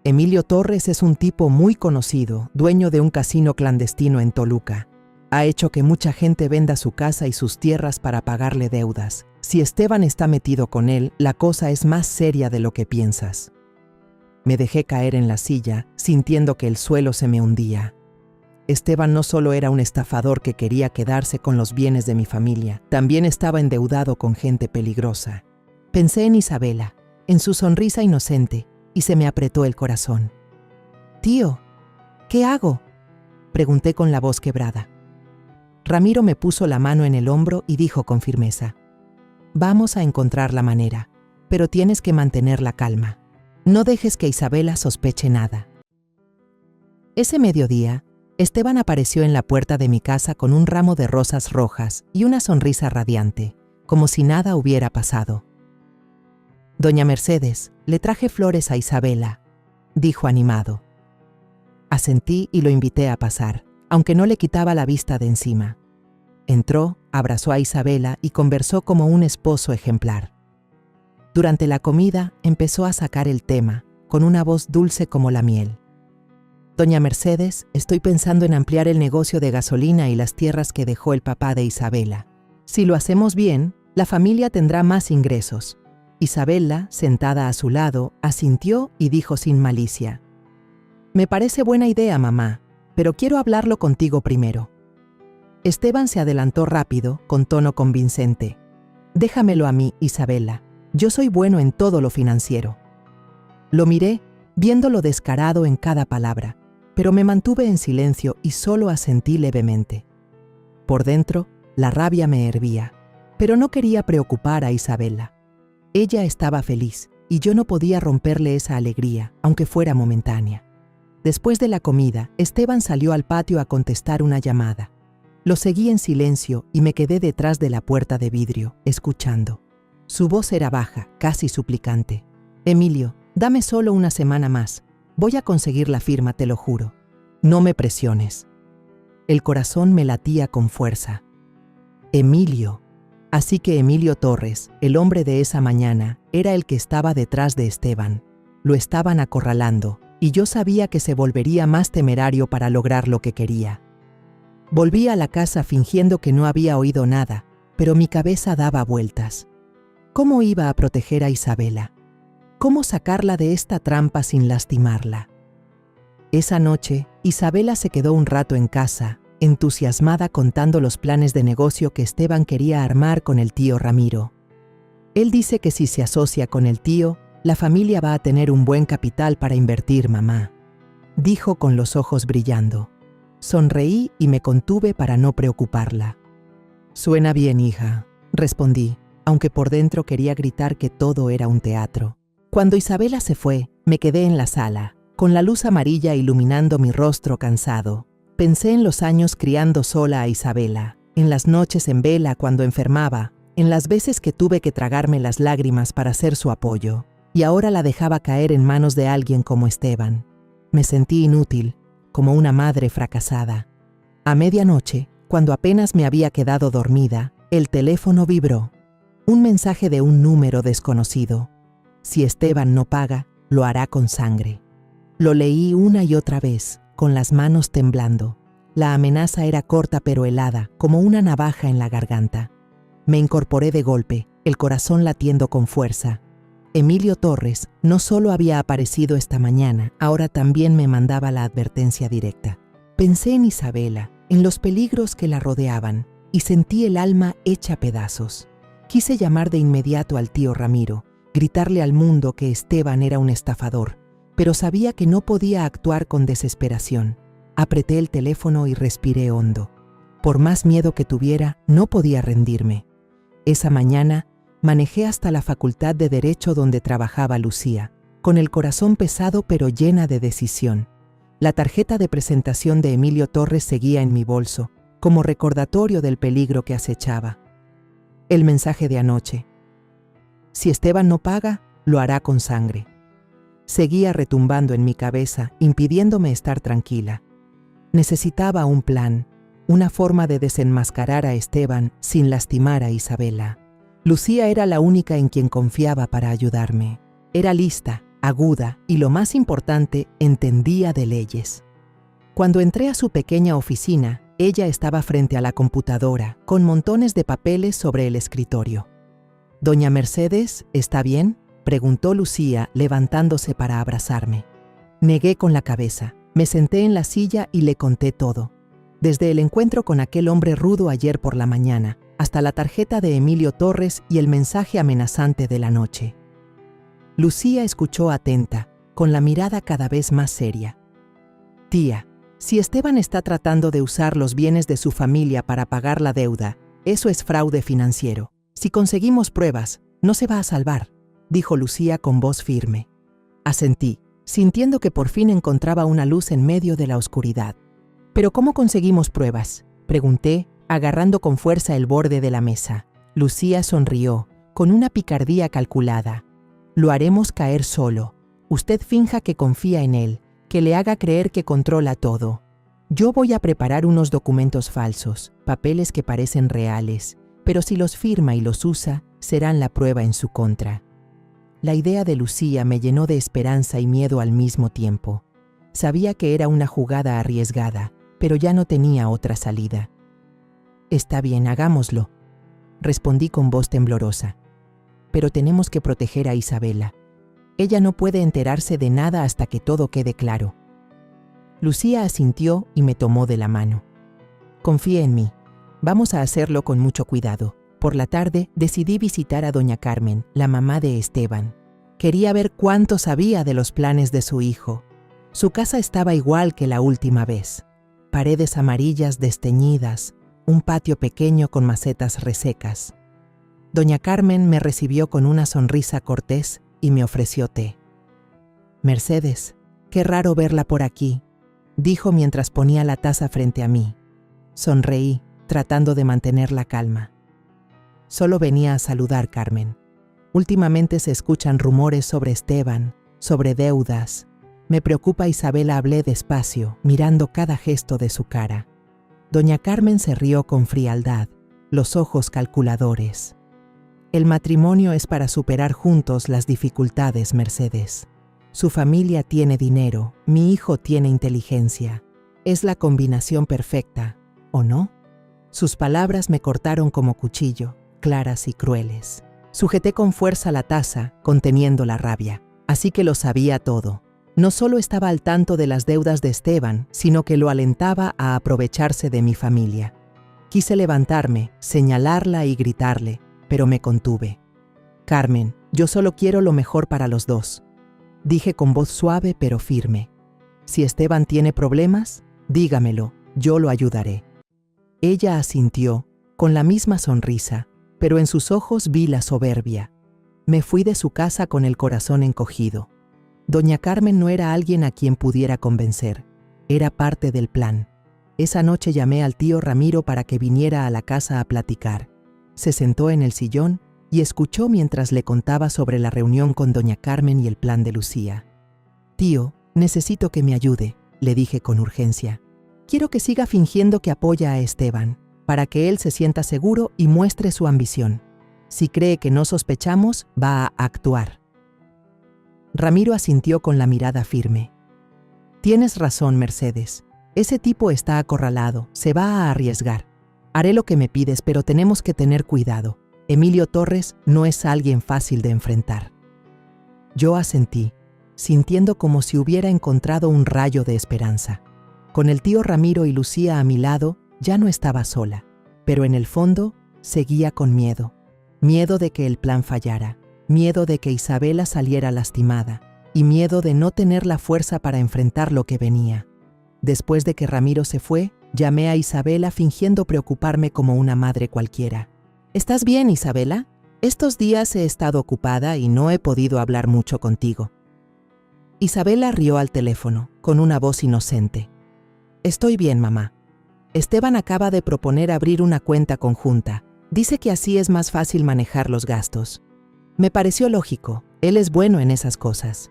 «Emilio Torres es un tipo muy conocido, dueño de un casino clandestino en Toluca. Ha hecho que mucha gente venda su casa y sus tierras para pagarle deudas. Si Esteban está metido con él, la cosa es más seria de lo que piensas». Me dejé caer en la silla, sintiendo que el suelo se me hundía. Esteban no solo era un estafador que quería quedarse con los bienes de mi familia, también estaba endeudado con gente peligrosa. Pensé en Isabela, en su sonrisa inocente, y se me apretó el corazón. «Tío, ¿qué hago?», pregunté con la voz quebrada. Ramiro me puso la mano en el hombro y dijo con firmeza: «Vamos a encontrar la manera, pero tienes que mantener la calma. No dejes que Isabela sospeche nada». Ese mediodía, Esteban apareció en la puerta de mi casa con un ramo de rosas rojas y una sonrisa radiante, como si nada hubiera pasado. «Doña Mercedes, le traje flores a Isabela», dijo animado. Asentí y lo invité a pasar, aunque no le quitaba la vista de encima. Entró, abrazó a Isabela y conversó como un esposo ejemplar. Durante la comida empezó a sacar el tema, con una voz dulce como la miel. «Doña Mercedes, estoy pensando en ampliar el negocio de gasolina y las tierras que dejó el papá de Isabela. Si lo hacemos bien, la familia tendrá más ingresos». Isabela, sentada a su lado, asintió y dijo sin malicia: «Me parece buena idea, mamá, pero quiero hablarlo contigo primero». Esteban se adelantó rápido, con tono convincente: «Déjamelo a mí, Isabela. Yo soy bueno en todo lo financiero». Lo miré, viéndolo descarado en cada palabra, pero me mantuve en silencio y solo asentí levemente. Por dentro, la rabia me hervía, pero no quería preocupar a Isabela. Ella estaba feliz y yo no podía romperle esa alegría, aunque fuera momentánea. Después de la comida, Esteban salió al patio a contestar una llamada. Lo seguí en silencio y me quedé detrás de la puerta de vidrio, escuchando. Su voz era baja, casi suplicante. «Emilio, dame solo una semana más. Voy a conseguir la firma, te lo juro. No me presiones». El corazón me latía con fuerza. Emilio. Así que Emilio Torres, el hombre de esa mañana, era el que estaba detrás de Esteban. Lo estaban acorralando, y yo sabía que se volvería más temerario para lograr lo que quería. Volví a la casa fingiendo que no había oído nada, pero mi cabeza daba vueltas. ¿Cómo iba a proteger a Isabela? ¿Cómo sacarla de esta trampa sin lastimarla? Esa noche, Isabela se quedó un rato en casa, entusiasmada contando los planes de negocio que Esteban quería armar con el tío Ramiro. Él dice que si se asocia con el tío, la familia va a tener un buen capital para invertir, mamá, dijo con los ojos brillando. Sonreí y me contuve para no preocuparla. «Suena bien, hija», respondí, aunque por dentro quería gritar que todo era un teatro. Cuando Isabela se fue, me quedé en la sala, con la luz amarilla iluminando mi rostro cansado. Pensé en los años criando sola a Isabela, en las noches en vela cuando enfermaba, en las veces que tuve que tragarme las lágrimas para ser su apoyo, y ahora la dejaba caer en manos de alguien como Esteban. Me sentí inútil, como una madre fracasada. A medianoche, cuando apenas me había quedado dormida, el teléfono vibró. Un mensaje de un número desconocido. Si Esteban no paga, lo hará con sangre. Lo leí una y otra vez, con las manos temblando. La amenaza era corta pero helada, como una navaja en la garganta. Me incorporé de golpe, el corazón latiendo con fuerza. Emilio Torres no solo había aparecido esta mañana, ahora también me mandaba la advertencia directa. Pensé en Isabela, en los peligros que la rodeaban, y sentí el alma hecha pedazos. Quise llamar de inmediato al tío Ramiro, gritarle al mundo que Esteban era un estafador, pero sabía que no podía actuar con desesperación. Apreté el teléfono y respiré hondo. Por más miedo que tuviera, no podía rendirme. Esa mañana, manejé hasta la Facultad de Derecho donde trabajaba Lucía, con el corazón pesado pero llena de decisión. La tarjeta de presentación de Emilio Torres seguía en mi bolso, como recordatorio del peligro que acechaba. El mensaje de anoche. Si Esteban no paga, lo hará con sangre. Seguía retumbando en mi cabeza, impidiéndome estar tranquila. Necesitaba un plan, una forma de desenmascarar a Esteban sin lastimar a Isabela. Lucía era la única en quien confiaba para ayudarme. Era lista, aguda y, lo más importante, entendía de leyes. Cuando entré a su pequeña oficina, ella estaba frente a la computadora, con montones de papeles sobre el escritorio. «Doña Mercedes, ¿está bien?», preguntó Lucía, levantándose para abrazarme. Negué con la cabeza. Me senté en la silla y le conté todo. Desde el encuentro con aquel hombre rudo ayer por la mañana, hasta la tarjeta de Emilio Torres y el mensaje amenazante de la noche. Lucía escuchó atenta, con la mirada cada vez más seria. «Tía, si Esteban está tratando de usar los bienes de su familia para pagar la deuda, eso es fraude financiero. Si conseguimos pruebas, no se va a salvar», dijo Lucía con voz firme. Asentí, sintiendo que por fin encontraba una luz en medio de la oscuridad. «¿Pero cómo conseguimos pruebas?», pregunté, agarrando con fuerza el borde de la mesa. Lucía sonrió, con una picardía calculada. «Lo haremos caer solo. Usted finja que confía en él, que le haga creer que controla todo. Yo voy a preparar unos documentos falsos, papeles que parecen reales, pero si los firma y los usa, serán la prueba en su contra». La idea de Lucía me llenó de esperanza y miedo al mismo tiempo. Sabía que era una jugada arriesgada, pero ya no tenía otra salida. «Está bien, hagámoslo», respondí con voz temblorosa. «Pero tenemos que proteger a Isabela. Ella no puede enterarse de nada hasta que todo quede claro». Lucía asintió y me tomó de la mano. «Confíe en mí. Vamos a hacerlo con mucho cuidado». Por la tarde decidí visitar a doña Carmen, la mamá de Esteban. Quería ver cuánto sabía de los planes de su hijo. Su casa estaba igual que la última vez. Paredes amarillas desteñidas, un patio pequeño con macetas resecas. Doña Carmen me recibió con una sonrisa cortés y me ofreció té. «Mercedes, qué raro verla por aquí», dijo mientras ponía la taza frente a mí. Sonreí, tratando de mantener la calma. «Solo venía a saludar, Carmen. Últimamente se escuchan rumores sobre Esteban, sobre deudas. Me preocupa Isabela», hablé despacio, mirando cada gesto de su cara. Doña Carmen se rió con frialdad, los ojos calculadores. «El matrimonio es para superar juntos las dificultades, Mercedes. Su familia tiene dinero, mi hijo tiene inteligencia. Es la combinación perfecta, ¿o no?». Sus palabras me cortaron como cuchillo, claras y crueles. Sujeté con fuerza la taza, conteniendo la rabia. Así que lo sabía todo. No solo estaba al tanto de las deudas de Esteban, sino que lo alentaba a aprovecharse de mi familia. Quise levantarme, señalarla y gritarle, pero me contuve. «Carmen, yo solo quiero lo mejor para los dos», dije con voz suave pero firme. «Si Esteban tiene problemas, dígamelo, yo lo ayudaré». Ella asintió, con la misma sonrisa, pero en sus ojos vi la soberbia. Me fui de su casa con el corazón encogido. Doña Carmen no era alguien a quien pudiera convencer. Era parte del plan. Esa noche llamé al tío Ramiro para que viniera a la casa a platicar. Se sentó en el sillón y escuchó mientras le contaba sobre la reunión con doña Carmen y el plan de Lucía. «Tío, necesito que me ayude», le dije con urgencia. «Quiero que siga fingiendo que apoya a Esteban, para que él se sienta seguro y muestre su ambición. Si cree que no sospechamos, va a actuar». Ramiro asintió con la mirada firme. «Tienes razón, Mercedes. Ese tipo está acorralado, se va a arriesgar. Haré lo que me pides, pero tenemos que tener cuidado. Emilio Torres no es alguien fácil de enfrentar. Yo asentí, sintiendo como si hubiera encontrado un rayo de esperanza. Con el tío Ramiro y Lucía a mi lado, ya no estaba sola, pero en el fondo seguía con miedo. Miedo de que el plan fallara, miedo de que Isabela saliera lastimada y miedo de no tener la fuerza para enfrentar lo que venía. Después de que Ramiro se fue, llamé a Isabela fingiendo preocuparme como una madre cualquiera. ¿Estás bien, Isabela? Estos días he estado ocupada y no he podido hablar mucho contigo. Isabela rió al teléfono, con una voz inocente. Estoy bien, mamá. Esteban acaba de proponer abrir una cuenta conjunta. Dice que así es más fácil manejar los gastos. Me pareció lógico, él es bueno en esas cosas.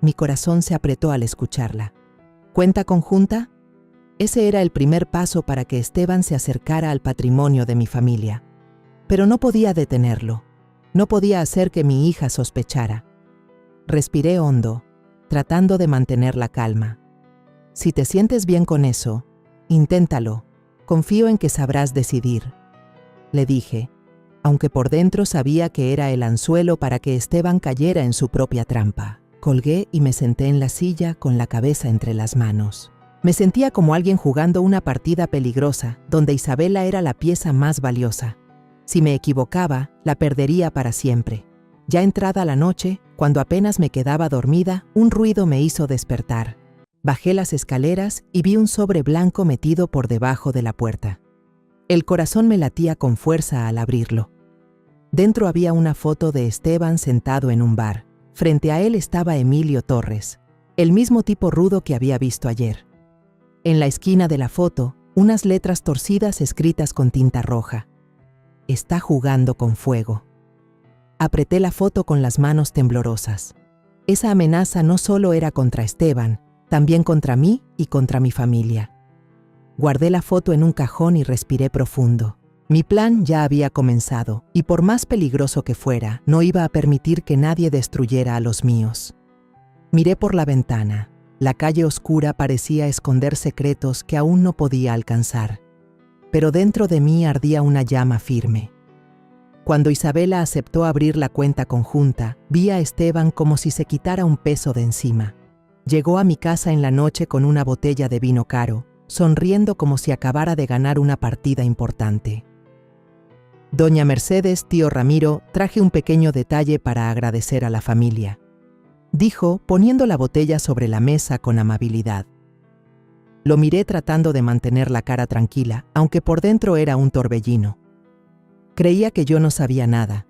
Mi corazón se apretó al escucharla. ¿Cuenta conjunta? Ese era el primer paso para que Esteban se acercara al patrimonio de mi familia. Pero no podía detenerlo. No podía hacer que mi hija sospechara. Respiré hondo, tratando de mantener la calma. Si te sientes bien con eso, inténtalo. Confío en que sabrás decidir. Le dije, aunque por dentro sabía que era el anzuelo para que Esteban cayera en su propia trampa. Colgué y me senté en la silla con la cabeza entre las manos. Me sentía como alguien jugando una partida peligrosa, donde Isabela era la pieza más valiosa. Si me equivocaba, la perdería para siempre. Ya entrada la noche, cuando apenas me quedaba dormida, un ruido me hizo despertar. Bajé las escaleras y vi un sobre blanco metido por debajo de la puerta. El corazón me latía con fuerza al abrirlo. Dentro había una foto de Esteban sentado en un bar. Frente a él estaba Emilio Torres, el mismo tipo rudo que había visto ayer. En la esquina de la foto, unas letras torcidas escritas con tinta roja. Está jugando con fuego. Apreté la foto con las manos temblorosas. Esa amenaza no solo era contra Esteban, también contra mí y contra mi familia. Guardé la foto en un cajón y respiré profundo. Mi plan ya había comenzado, y por más peligroso que fuera, no iba a permitir que nadie destruyera a los míos. Miré por la ventana. La calle oscura parecía esconder secretos que aún no podía alcanzar. Pero dentro de mí ardía una llama firme. Cuando Isabela aceptó abrir la cuenta conjunta, vi a Esteban como si se quitara un peso de encima. Llegó a mi casa en la noche con una botella de vino caro, sonriendo como si acabara de ganar una partida importante. Doña Mercedes, tío Ramiro, traje un pequeño detalle para agradecer a la familia, dijo, poniendo la botella sobre la mesa con amabilidad. Lo miré tratando de mantener la cara tranquila, aunque por dentro era un torbellino. Creía que yo no sabía nada,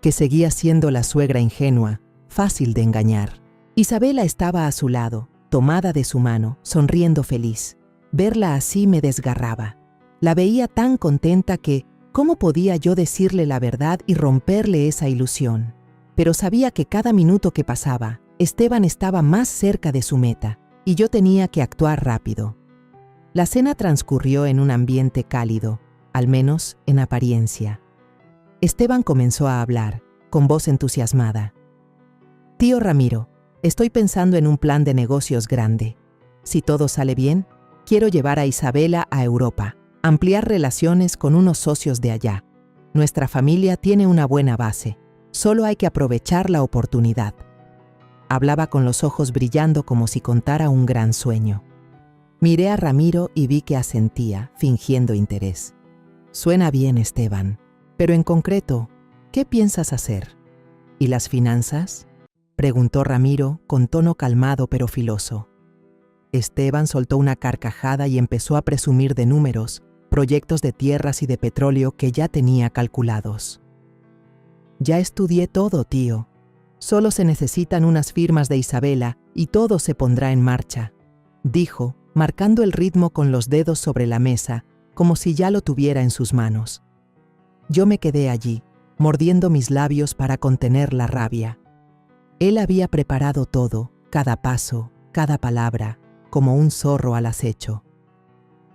que seguía siendo la suegra ingenua, fácil de engañar. Isabela estaba a su lado, tomada de su mano, sonriendo feliz. Verla así me desgarraba. La veía tan contenta que, ¿cómo podía yo decirle la verdad y romperle esa ilusión? Pero sabía que cada minuto que pasaba, Esteban estaba más cerca de su meta, y yo tenía que actuar rápido. La cena transcurrió en un ambiente cálido, al menos en apariencia. Esteban comenzó a hablar, con voz entusiasmada. Tío Ramiro, estoy pensando en un plan de negocios grande. Si todo sale bien, quiero llevar a Isabela a Europa, ampliar relaciones con unos socios de allá. Nuestra familia tiene una buena base, solo hay que aprovechar la oportunidad. Hablaba con los ojos brillando como si contara un gran sueño. Miré a Ramiro y vi que asentía, fingiendo interés. Suena bien, Esteban, pero en concreto, ¿qué piensas hacer? ¿Y las finanzas?, preguntó Ramiro con tono calmado pero filoso. Esteban soltó una carcajada y empezó a presumir de números, proyectos de tierras y de petróleo que ya tenía calculados. Ya estudié todo, tío. Solo se necesitan unas firmas de Isabela y todo se pondrá en marcha, dijo, marcando el ritmo con los dedos sobre la mesa, como si ya lo tuviera en sus manos. Yo me quedé allí, mordiendo mis labios para contener la rabia. Él había preparado todo, cada paso, cada palabra, como un zorro al acecho.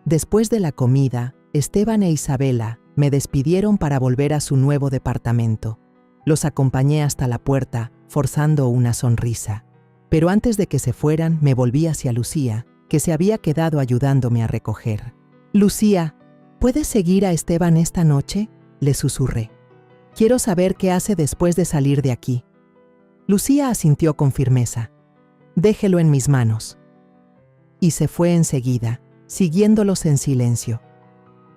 Después de la comida, Esteban e Isabela me despidieron para volver a su nuevo departamento. Los acompañé hasta la puerta, forzando una sonrisa. Pero antes de que se fueran, me volví hacia Lucía, que se había quedado ayudándome a recoger. «Lucía, ¿puedes seguir a Esteban esta noche?», le susurré. Quiero saber qué hace después de salir de aquí. Lucía asintió con firmeza. Déjelo en mis manos. Y se fue enseguida, siguiéndolos en silencio.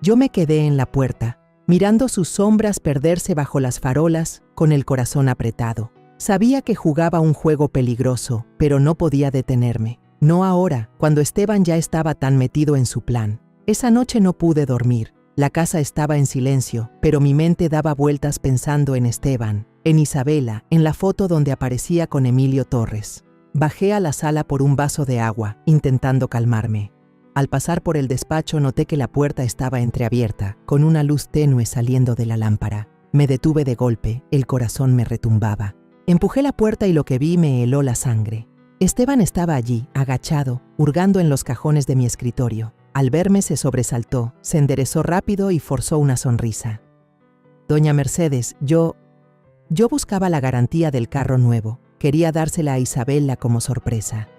Yo me quedé en la puerta, mirando sus sombras perderse bajo las farolas, con el corazón apretado. Sabía que jugaba un juego peligroso, pero no podía detenerme. No ahora, cuando Esteban ya estaba tan metido en su plan. Esa noche no pude dormir. La casa estaba en silencio, pero mi mente daba vueltas pensando en Esteban, en Isabela, en la foto donde aparecía con Emilio Torres. Bajé a la sala por un vaso de agua, intentando calmarme. Al pasar por el despacho noté que la puerta estaba entreabierta, con una luz tenue saliendo de la lámpara. Me detuve de golpe, el corazón me retumbaba. Empujé la puerta y lo que vi me heló la sangre. Esteban estaba allí, agachado, hurgando en los cajones de mi escritorio. Al verme se sobresaltó, se enderezó rápido y forzó una sonrisa. Doña Mercedes, yo buscaba la garantía del carro nuevo. Quería dársela a Isabela como sorpresa.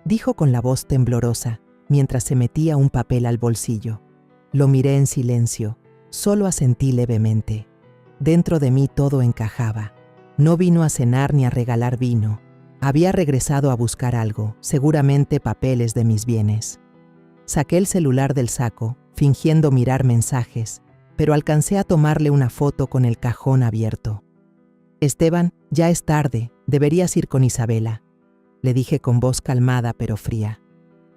Dijo con la voz temblorosa, mientras se metía un papel al bolsillo. Lo miré en silencio, solo asentí levemente. Dentro de mí todo encajaba. No vino a cenar ni a regalar vino. Había regresado a buscar algo, seguramente papeles de mis bienes. Saqué el celular del saco, fingiendo mirar mensajes, pero alcancé a tomarle una foto con el cajón abierto. Esteban, ya es tarde, deberías ir con Isabela, le dije con voz calmada pero fría.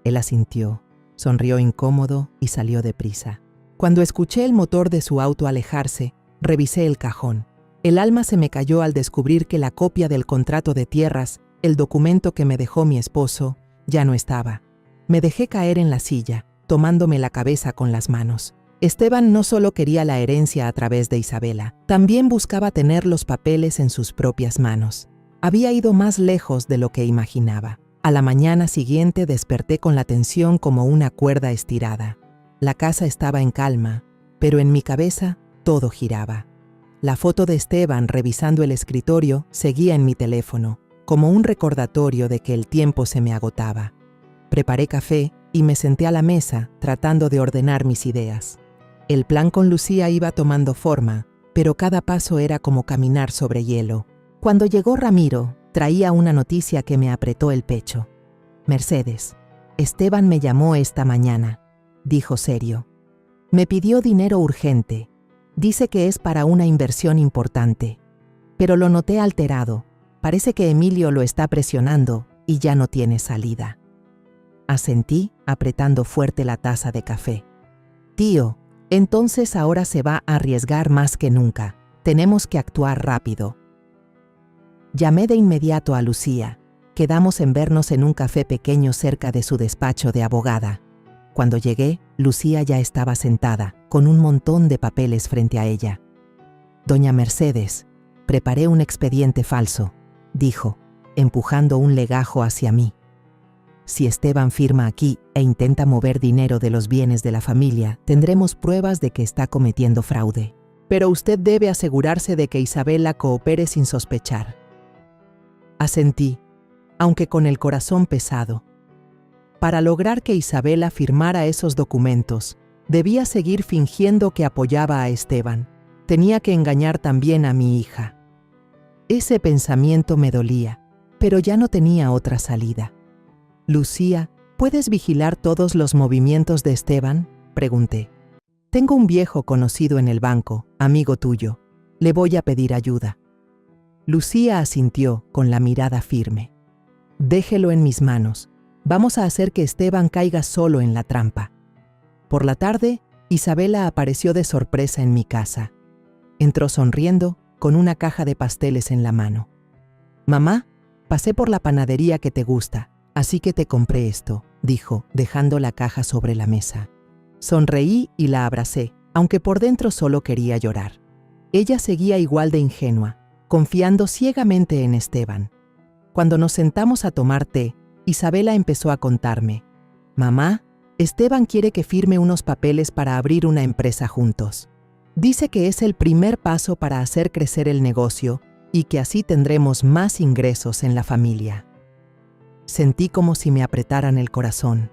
Él asintió, sonrió incómodo y salió deprisa. Cuando escuché el motor de su auto alejarse, revisé el cajón. El alma se me cayó al descubrir que la copia del contrato de tierras, el documento que me dejó mi esposo, ya no estaba. Me dejé caer en la silla, tomándome la cabeza con las manos. Esteban no solo quería la herencia a través de Isabela, también buscaba tener los papeles en sus propias manos. Había ido más lejos de lo que imaginaba. A la mañana siguiente desperté con la tensión como una cuerda estirada. La casa estaba en calma, pero en mi cabeza todo giraba. La foto de Esteban revisando el escritorio seguía en mi teléfono, como un recordatorio de que el tiempo se me agotaba. Preparé café y me senté a la mesa tratando de ordenar mis ideas. El plan con Lucía iba tomando forma, pero cada paso era como caminar sobre hielo. Cuando llegó Ramiro, traía una noticia que me apretó el pecho. Mercedes, Esteban me llamó esta mañana, dijo serio. Me pidió dinero urgente. Dice que es para una inversión importante. Pero lo noté alterado. Parece que Emilio lo está presionando y ya no tiene salida. Asentí, apretando fuerte la taza de café. Tío, entonces ahora se va a arriesgar más que nunca. Tenemos que actuar rápido. Llamé de inmediato a Lucía. Quedamos en vernos en un café pequeño cerca de su despacho de abogada. Cuando llegué, Lucía ya estaba sentada, con un montón de papeles frente a ella. Doña Mercedes, preparé un expediente falso, dijo, empujando un legajo hacia mí. Si Esteban firma aquí e intenta mover dinero de los bienes de la familia, tendremos pruebas de que está cometiendo fraude. Pero usted debe asegurarse de que Isabela coopere sin sospechar. Asentí, aunque con el corazón pesado. Para lograr que Isabela firmara esos documentos, debía seguir fingiendo que apoyaba a Esteban. Tenía que engañar también a mi hija. Ese pensamiento me dolía, pero ya no tenía otra salida. Lucía, ¿puedes vigilar todos los movimientos de Esteban?, pregunté. Tengo un viejo conocido en el banco, amigo tuyo. Le voy a pedir ayuda. Lucía asintió con la mirada firme. Déjelo en mis manos. Vamos a hacer que Esteban caiga solo en la trampa. Por la tarde, Isabela apareció de sorpresa en mi casa. Entró sonriendo, con una caja de pasteles en la mano. Mamá, pasé por la panadería que te gusta. Así que te compré esto, dijo, dejando la caja sobre la mesa. Sonreí y la abracé, aunque por dentro solo quería llorar. Ella seguía igual de ingenua, confiando ciegamente en Esteban. Cuando nos sentamos a tomar té, Isabela empezó a contarme. Mamá, Esteban quiere que firme unos papeles para abrir una empresa juntos. Dice que es el primer paso para hacer crecer el negocio y que así tendremos más ingresos en la familia. Sentí como si me apretaran el corazón.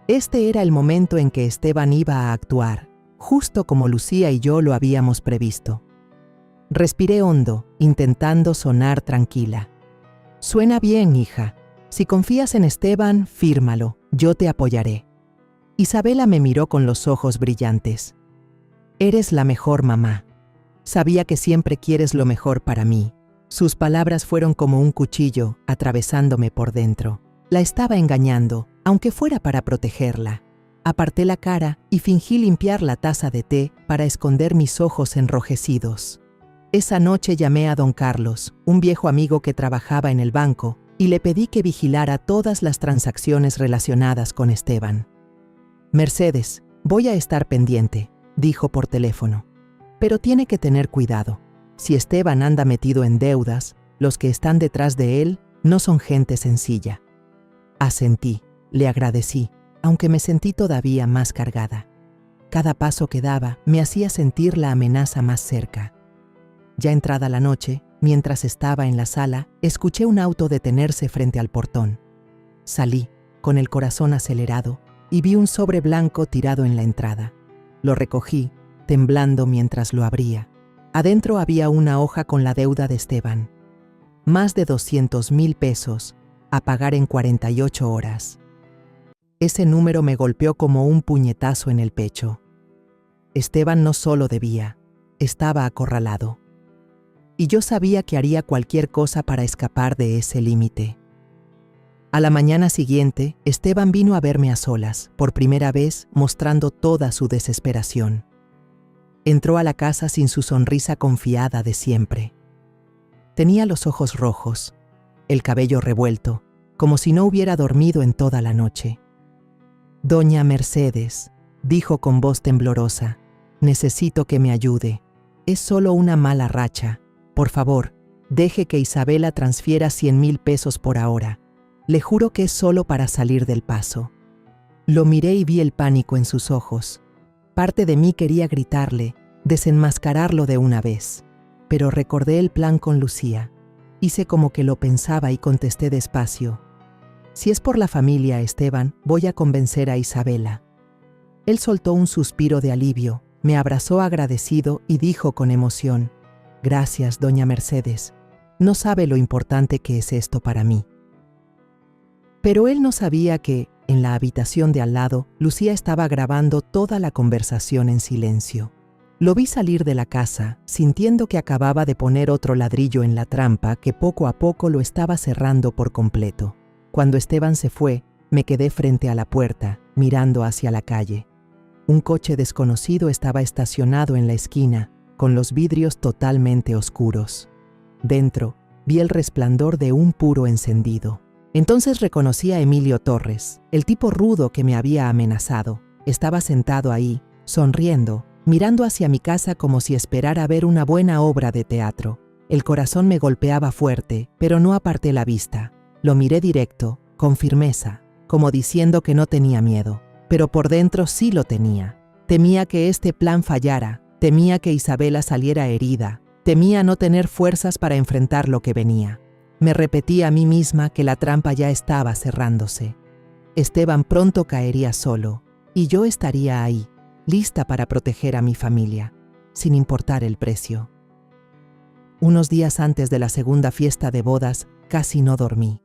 Este era el momento en que Esteban iba a actuar, justo como Lucía y yo lo habíamos previsto. Respiré hondo, intentando sonar tranquila. Suena bien, hija. Si confías en Esteban, fírmalo, yo te apoyaré. Isabela me miró con los ojos brillantes. Eres la mejor mamá. Sabía que siempre quieres lo mejor para mí. Sus palabras fueron como un cuchillo atravesándome por dentro. La estaba engañando, aunque fuera para protegerla. Aparté la cara y fingí limpiar la taza de té para esconder mis ojos enrojecidos. Esa noche llamé a don Carlos, un viejo amigo que trabajaba en el banco, y le pedí que vigilara todas las transacciones relacionadas con Esteban. Mercedes, voy a estar pendiente, dijo por teléfono. Pero tiene que tener cuidado. Si Esteban anda metido en deudas, los que están detrás de él no son gente sencilla. Asentí, le agradecí, aunque me sentí todavía más cargada. Cada paso que daba me hacía sentir la amenaza más cerca. Ya entrada la noche, mientras estaba en la sala, escuché un auto detenerse frente al portón. Salí, con el corazón acelerado, y vi un sobre blanco tirado en la entrada. Lo recogí, temblando mientras lo abría. Adentro había una hoja con la deuda de Esteban. Más de 200,000 pesos, a pagar en 48 horas. Ese número me golpeó como un puñetazo en el pecho. Esteban no solo debía, estaba acorralado. Y yo sabía que haría cualquier cosa para escapar de ese límite. A la mañana siguiente, Esteban vino a verme a solas, por primera vez mostrando toda su desesperación. Entró a la casa sin su sonrisa confiada de siempre. Tenía los ojos rojos, el cabello revuelto, como si no hubiera dormido en toda la noche. «Doña Mercedes», dijo con voz temblorosa, «necesito que me ayude. Es solo una mala racha. Por favor, deje que Isabela transfiera 100,000 pesos por ahora. Le juro que es solo para salir del paso». Lo miré y vi el pánico en sus ojos. Parte de mí quería gritarle, desenmascararlo de una vez, pero recordé el plan con Lucía. Hice como que lo pensaba y contesté despacio. «Si es por la familia, Esteban, voy a convencer a Isabela». Él soltó un suspiro de alivio, me abrazó agradecido y dijo con emoción: «Gracias, doña Mercedes. No sabe lo importante que es esto para mí». Pero él no sabía que, en la habitación de al lado, Lucía estaba grabando toda la conversación en silencio. Lo vi salir de la casa, sintiendo que acababa de poner otro ladrillo en la trampa que poco a poco lo estaba cerrando por completo. Cuando Esteban se fue, me quedé frente a la puerta, mirando hacia la calle. Un coche desconocido estaba estacionado en la esquina, con los vidrios totalmente oscuros. Dentro, vi el resplandor de un puro encendido. Entonces reconocí a Emilio Torres, el tipo rudo que me había amenazado. Estaba sentado ahí, sonriendo, mirando hacia mi casa como si esperara ver una buena obra de teatro. El corazón me golpeaba fuerte, pero no aparté la vista. Lo miré directo, con firmeza, como diciendo que no tenía miedo. Pero por dentro sí lo tenía. Temía que este plan fallara, temía que Isabela saliera herida, temía no tener fuerzas para enfrentar lo que venía. Me repetí a mí misma que la trampa ya estaba cerrándose. Esteban pronto caería solo, y yo estaría ahí, lista para proteger a mi familia, sin importar el precio. Unos días antes de la segunda fiesta de bodas, casi no dormí.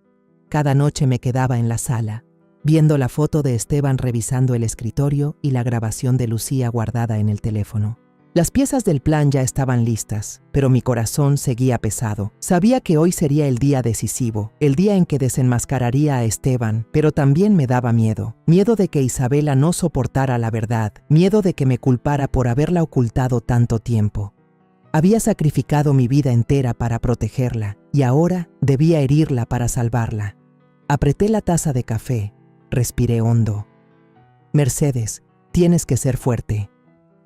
Cada noche me quedaba en la sala, viendo la foto de Esteban revisando el escritorio y la grabación de Lucía guardada en el teléfono. Las piezas del plan ya estaban listas, pero mi corazón seguía pesado. Sabía que hoy sería el día decisivo, el día en que desenmascararía a Esteban, pero también me daba miedo. Miedo de que Isabela no soportara la verdad, miedo de que me culpara por haberla ocultado tanto tiempo. Había sacrificado mi vida entera para protegerla, y ahora debía herirla para salvarla. Apreté la taza de café, respiré hondo. «Mercedes, tienes que ser fuerte»,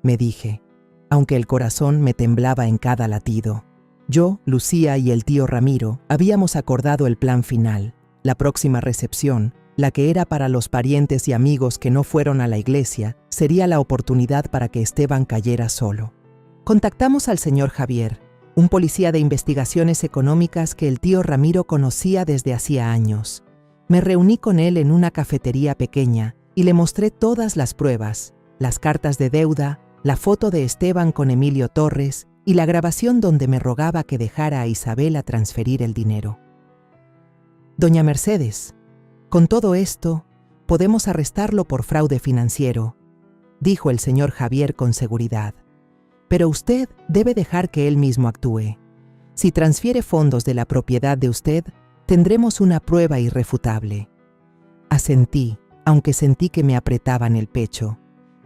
me dije, aunque el corazón me temblaba en cada latido. Yo, Lucía y el tío Ramiro habíamos acordado el plan final, la próxima recepción, la que era para los parientes y amigos que no fueron a la iglesia, sería la oportunidad para que Esteban cayera solo. Contactamos al señor Javier, un policía de investigaciones económicas que el tío Ramiro conocía desde hacía años. Me reuní con él en una cafetería pequeña y le mostré todas las pruebas, las cartas de deuda, la foto de Esteban con Emilio Torres y la grabación donde me rogaba que dejara a Isabela transferir el dinero. Doña Mercedes, con todo esto, podemos arrestarlo por fraude financiero, dijo el señor Javier con seguridad. Pero usted debe dejar que él mismo actúe. Si transfiere fondos de la propiedad de usted, tendremos una prueba irrefutable. Asentí, aunque sentí que me apretaban el pecho.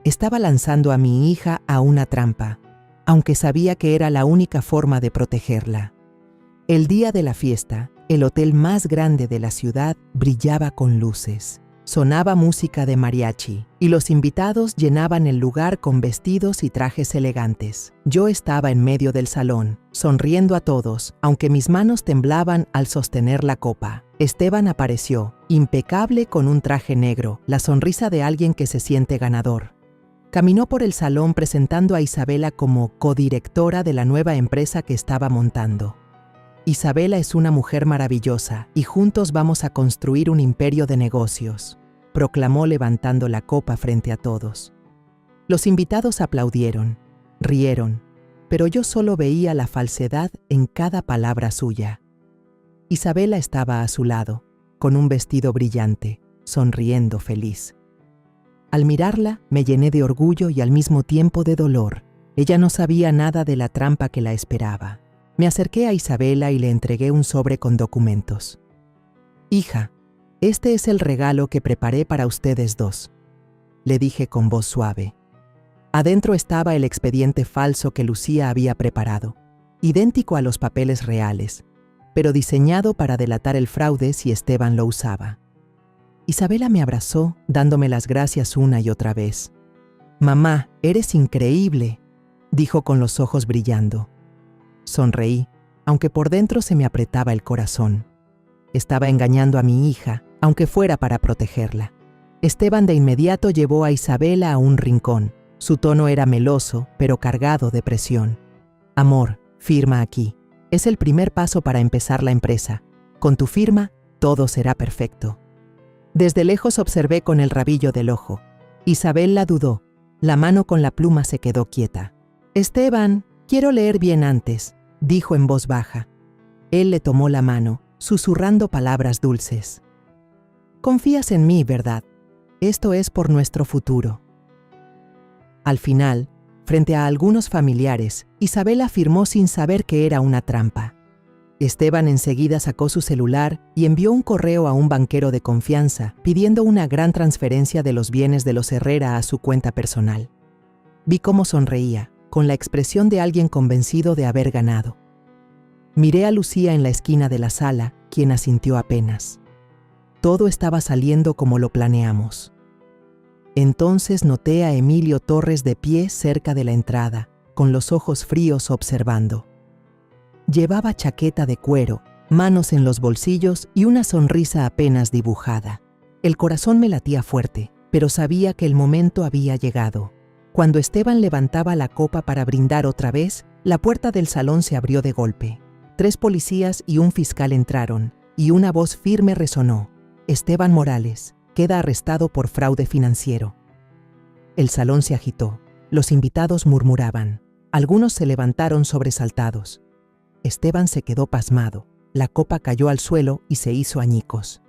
Estaba lanzando a mi hija a una trampa, aunque sabía que era la única forma de protegerla. El día de la fiesta, el hotel más grande de la ciudad brillaba con luces. Sonaba música de mariachi y los invitados llenaban el lugar con vestidos y trajes elegantes. Yo estaba en medio del salón, sonriendo a todos, aunque mis manos temblaban al sostener la copa. Esteban apareció, impecable con un traje negro, la sonrisa de alguien que se siente ganador. Caminó por el salón presentando a Isabela como codirectora de la nueva empresa que estaba montando. Isabela es una mujer maravillosa y juntos vamos a construir un imperio de negocios, proclamó levantando la copa frente a todos. Los invitados aplaudieron, rieron, pero yo solo veía la falsedad en cada palabra suya. Isabela estaba a su lado, con un vestido brillante, sonriendo feliz. Al mirarla, me llené de orgullo y al mismo tiempo de dolor. Ella no sabía nada de la trampa que la esperaba. Me acerqué a Isabela y le entregué un sobre con documentos. «Hija, este es el regalo que preparé para ustedes dos», le dije con voz suave. Adentro estaba el expediente falso que Lucía había preparado, idéntico a los papeles reales, pero diseñado para delatar el fraude si Esteban lo usaba. Isabela me abrazó, dándome las gracias una y otra vez. «Mamá, eres increíble», dijo con los ojos brillando. Sonreí, aunque por dentro se me apretaba el corazón. Estaba engañando a mi hija, aunque fuera para protegerla. Esteban de inmediato llevó a Isabela a un rincón. Su tono era meloso, pero cargado de presión. «Amor, firma aquí. Es el primer paso para empezar la empresa. Con tu firma, todo será perfecto». Desde lejos observé con el rabillo del ojo. Isabela dudó. La mano con la pluma se quedó quieta. «Esteban, quiero leer bien antes», dijo en voz baja. Él le tomó la mano, susurrando palabras dulces. «Confías en mí, ¿verdad? Esto es por nuestro futuro». Al final, frente a algunos familiares, Isabela firmó sin saber que era una trampa. Esteban enseguida sacó su celular y envió un correo a un banquero de confianza pidiendo una gran transferencia de los bienes de los Herrera a su cuenta personal. Vi cómo sonreía, con la expresión de alguien convencido de haber ganado. Miré a Lucía en la esquina de la sala, quien asintió apenas. Todo estaba saliendo como lo planeamos. Entonces noté a Emilio Torres de pie cerca de la entrada, con los ojos fríos observando. Llevaba chaqueta de cuero, manos en los bolsillos y una sonrisa apenas dibujada. El corazón me latía fuerte, pero sabía que el momento había llegado. Cuando Esteban levantaba la copa para brindar otra vez, la puerta del salón se abrió de golpe. 3 policías y un fiscal entraron, y una voz firme resonó. «Esteban Morales queda arrestado por fraude financiero». El salón se agitó. Los invitados murmuraban. Algunos se levantaron sobresaltados. Esteban se quedó pasmado. La copa cayó al suelo y se hizo añicos.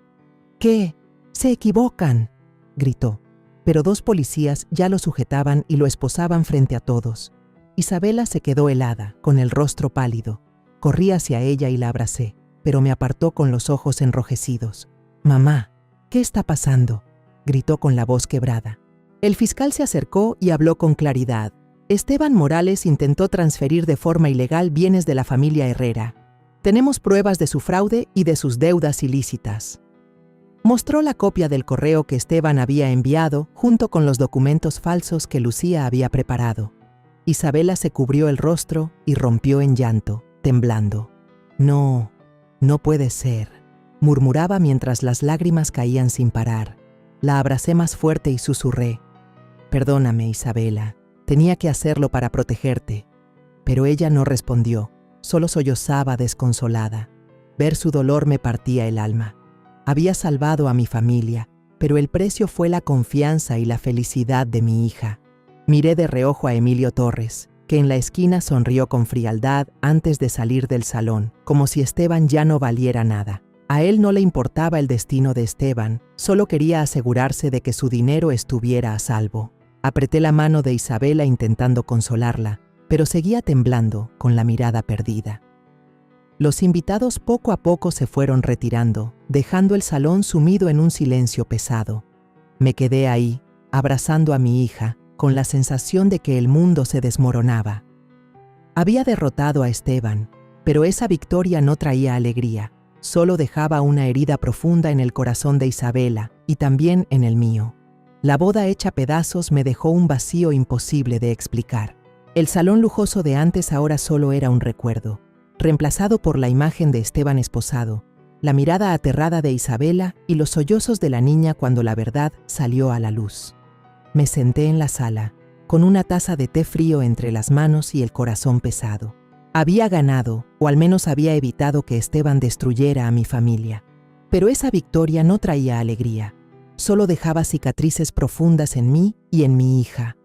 «¿Qué? ¡Se equivocan!», gritó. Pero 2 policías ya lo sujetaban y lo esposaban frente a todos. Isabela se quedó helada, con el rostro pálido. Corrí hacia ella y la abracé, pero me apartó con los ojos enrojecidos. «Mamá, ¿qué está pasando?», gritó con la voz quebrada. El fiscal se acercó y habló con claridad. Esteban Morales intentó transferir de forma ilegal bienes de la familia Herrera. Tenemos pruebas de su fraude y de sus deudas ilícitas. Mostró la copia del correo que Esteban había enviado junto con los documentos falsos que Lucía había preparado. Isabela se cubrió el rostro y rompió en llanto, temblando. «No, no puede ser», murmuraba mientras las lágrimas caían sin parar. La abracé más fuerte y susurré. «Perdóname, Isabela. Tenía que hacerlo para protegerte». Pero ella no respondió, solo sollozaba desconsolada. Ver su dolor me partía el alma. Había salvado a mi familia, pero el precio fue la confianza y la felicidad de mi hija. Miré de reojo a Emilio Torres. que en la esquina sonrió con frialdad antes de salir del salón, como si Esteban ya no valiera nada. A él no le importaba el destino de Esteban, solo quería asegurarse de que su dinero estuviera a salvo. Apreté la mano de Isabela intentando consolarla, pero seguía temblando, con la mirada perdida. Los invitados poco a poco se fueron retirando, dejando el salón sumido en un silencio pesado. Me quedé ahí, abrazando a mi hija, con la sensación de que el mundo se desmoronaba. Había derrotado a Esteban, pero esa victoria no traía alegría, solo dejaba una herida profunda en el corazón de Isabela y también en el mío. La boda hecha pedazos me dejó un vacío imposible de explicar. El salón lujoso de antes ahora solo era un recuerdo, reemplazado por la imagen de Esteban esposado, la mirada aterrada de Isabela y los sollozos de la niña cuando la verdad salió a la luz. Me senté en la sala, con una taza de té frío entre las manos y el corazón pesado. Había ganado, o al menos había evitado que Esteban destruyera a mi familia. Pero esa victoria no traía alegría, solo dejaba cicatrices profundas en mí y en mi hija.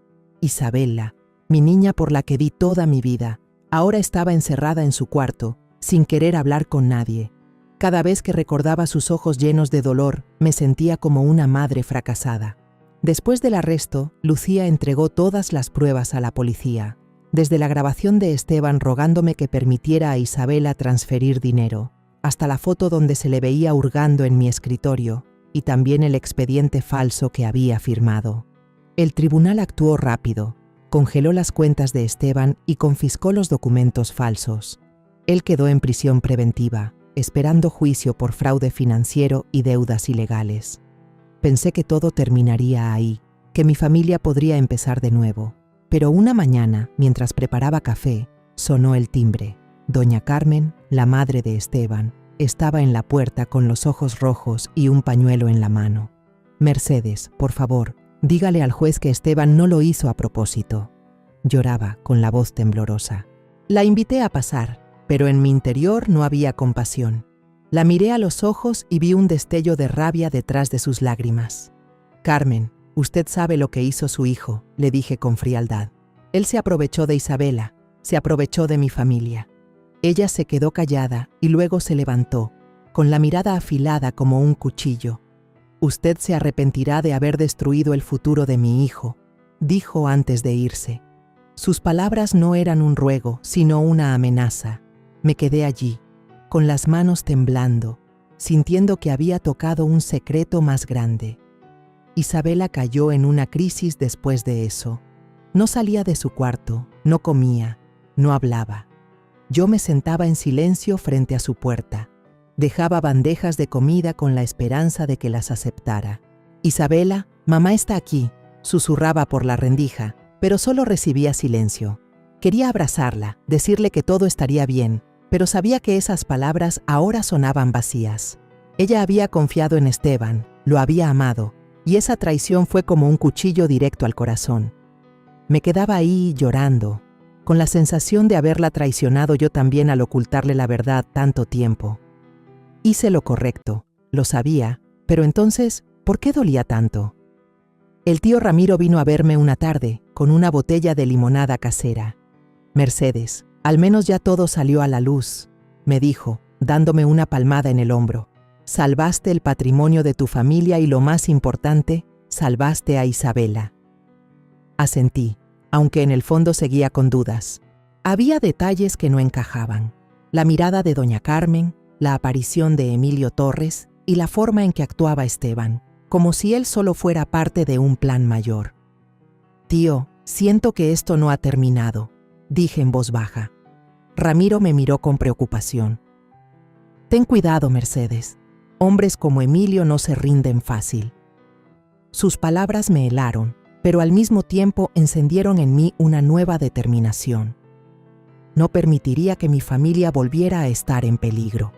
Isabela, mi niña por la que di toda mi vida, ahora estaba encerrada en su cuarto, sin querer hablar con nadie. Cada vez que recordaba sus ojos llenos de dolor, me sentía como una madre fracasada. Después del arresto, Lucía entregó todas las pruebas a la policía, desde la grabación de Esteban rogándome que permitiera a Isabela transferir dinero, hasta la foto donde se le veía hurgando en mi escritorio, y también el expediente falso que había firmado. El tribunal actuó rápido, congeló las cuentas de Esteban y confiscó los documentos falsos. Él quedó en prisión preventiva, esperando juicio por fraude financiero y deudas ilegales. Pensé que todo terminaría ahí, que mi familia podría empezar de nuevo. Pero una mañana, mientras preparaba café, sonó el timbre. Doña Carmen, la madre de Esteban, estaba en la puerta con los ojos rojos y un pañuelo en la mano. «Mercedes, por favor, dígale al juez que Esteban no lo hizo a propósito». Lloraba con la voz temblorosa. La invité a pasar, pero en mi interior no había compasión. La miré a los ojos y vi un destello de rabia detrás de sus lágrimas. «Carmen, usted sabe lo que hizo su hijo», le dije con frialdad. «Él se aprovechó de Isabela, se aprovechó de mi familia». Ella se quedó callada y luego se levantó, con la mirada afilada como un cuchillo. «Usted se arrepentirá de haber destruido el futuro de mi hijo», dijo antes de irse. Sus palabras no eran un ruego, sino una amenaza. Me quedé allí, con las manos temblando, sintiendo que había tocado un secreto más grande. Isabela cayó en una crisis después de eso. No salía de su cuarto, no comía, no hablaba. Yo me sentaba en silencio frente a su puerta. Dejaba bandejas de comida con la esperanza de que las aceptara. «Isabela, mamá está aquí», susurraba por la rendija, pero solo recibía silencio. Quería abrazarla, decirle que todo estaría bien, pero sabía que esas palabras ahora sonaban vacías. Ella había confiado en Esteban, lo había amado, y esa traición fue como un cuchillo directo al corazón. Me quedaba ahí llorando, con la sensación de haberla traicionado yo también al ocultarle la verdad tanto tiempo. Hice lo correcto, lo sabía, pero entonces, ¿por qué dolía tanto? El tío Ramiro vino a verme una tarde, con una botella de limonada casera. «Mercedes, al menos ya todo salió a la luz», me dijo, dándome una palmada en el hombro. «Salvaste el patrimonio de tu familia y lo más importante, salvaste a Isabela». Asentí, aunque en el fondo seguía con dudas. Había detalles que no encajaban. La mirada de doña Carmen, la aparición de Emilio Torres y la forma en que actuaba Esteban, como si él solo fuera parte de un plan mayor. «Tío, siento que esto no ha terminado», dije en voz baja. Ramiro me miró con preocupación. «Ten cuidado, Mercedes. Hombres como Emilio no se rinden fácil». Sus palabras me helaron, pero al mismo tiempo encendieron en mí una nueva determinación. No permitiría que mi familia volviera a estar en peligro.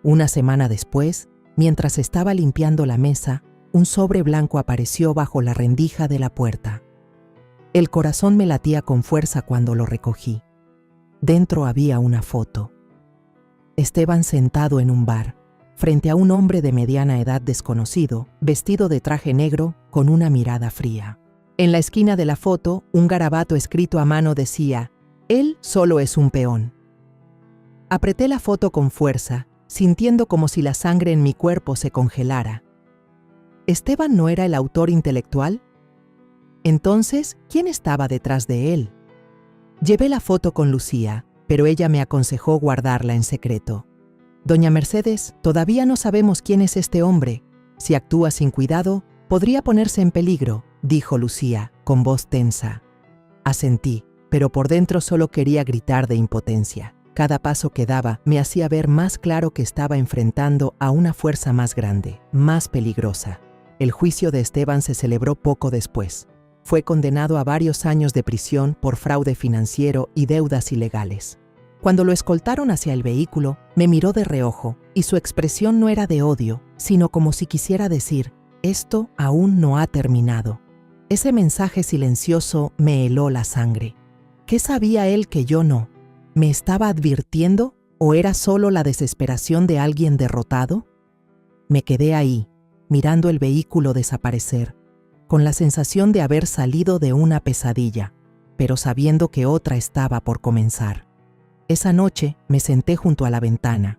Una semana después, mientras estaba limpiando la mesa, un sobre blanco apareció bajo la rendija de la puerta. El corazón me latía con fuerza cuando lo recogí. Dentro había una foto. Esteban sentado en un bar, frente a un hombre de mediana edad desconocido, vestido de traje negro, con una mirada fría. En la esquina de la foto, un garabato escrito a mano decía: «Él solo es un peón». Apreté la foto con fuerza, sintiendo como si la sangre en mi cuerpo se congelara. ¿Esteban no era el autor intelectual? Entonces, ¿quién estaba detrás de él? Llevé la foto con Lucía, pero ella me aconsejó guardarla en secreto. «Doña Mercedes, todavía no sabemos quién es este hombre. Si actúa sin cuidado, podría ponerse en peligro», dijo Lucía, con voz tensa. Asentí, pero por dentro solo quería gritar de impotencia. Cada paso que daba me hacía ver más claro que estaba enfrentando a una fuerza más grande, más peligrosa. El juicio de Esteban se celebró poco después. Fue condenado a varios años de prisión por fraude financiero y deudas ilegales. Cuando lo escoltaron hacia el vehículo, me miró de reojo y su expresión no era de odio, sino como si quisiera decir: «Esto aún no ha terminado». Ese mensaje silencioso me heló la sangre. ¿Qué sabía él que yo no? ¿Me estaba advirtiendo o era solo la desesperación de alguien derrotado? Me quedé ahí, mirando el vehículo desaparecer, con la sensación de haber salido de una pesadilla, pero sabiendo que otra estaba por comenzar. Esa noche me senté junto a la ventana,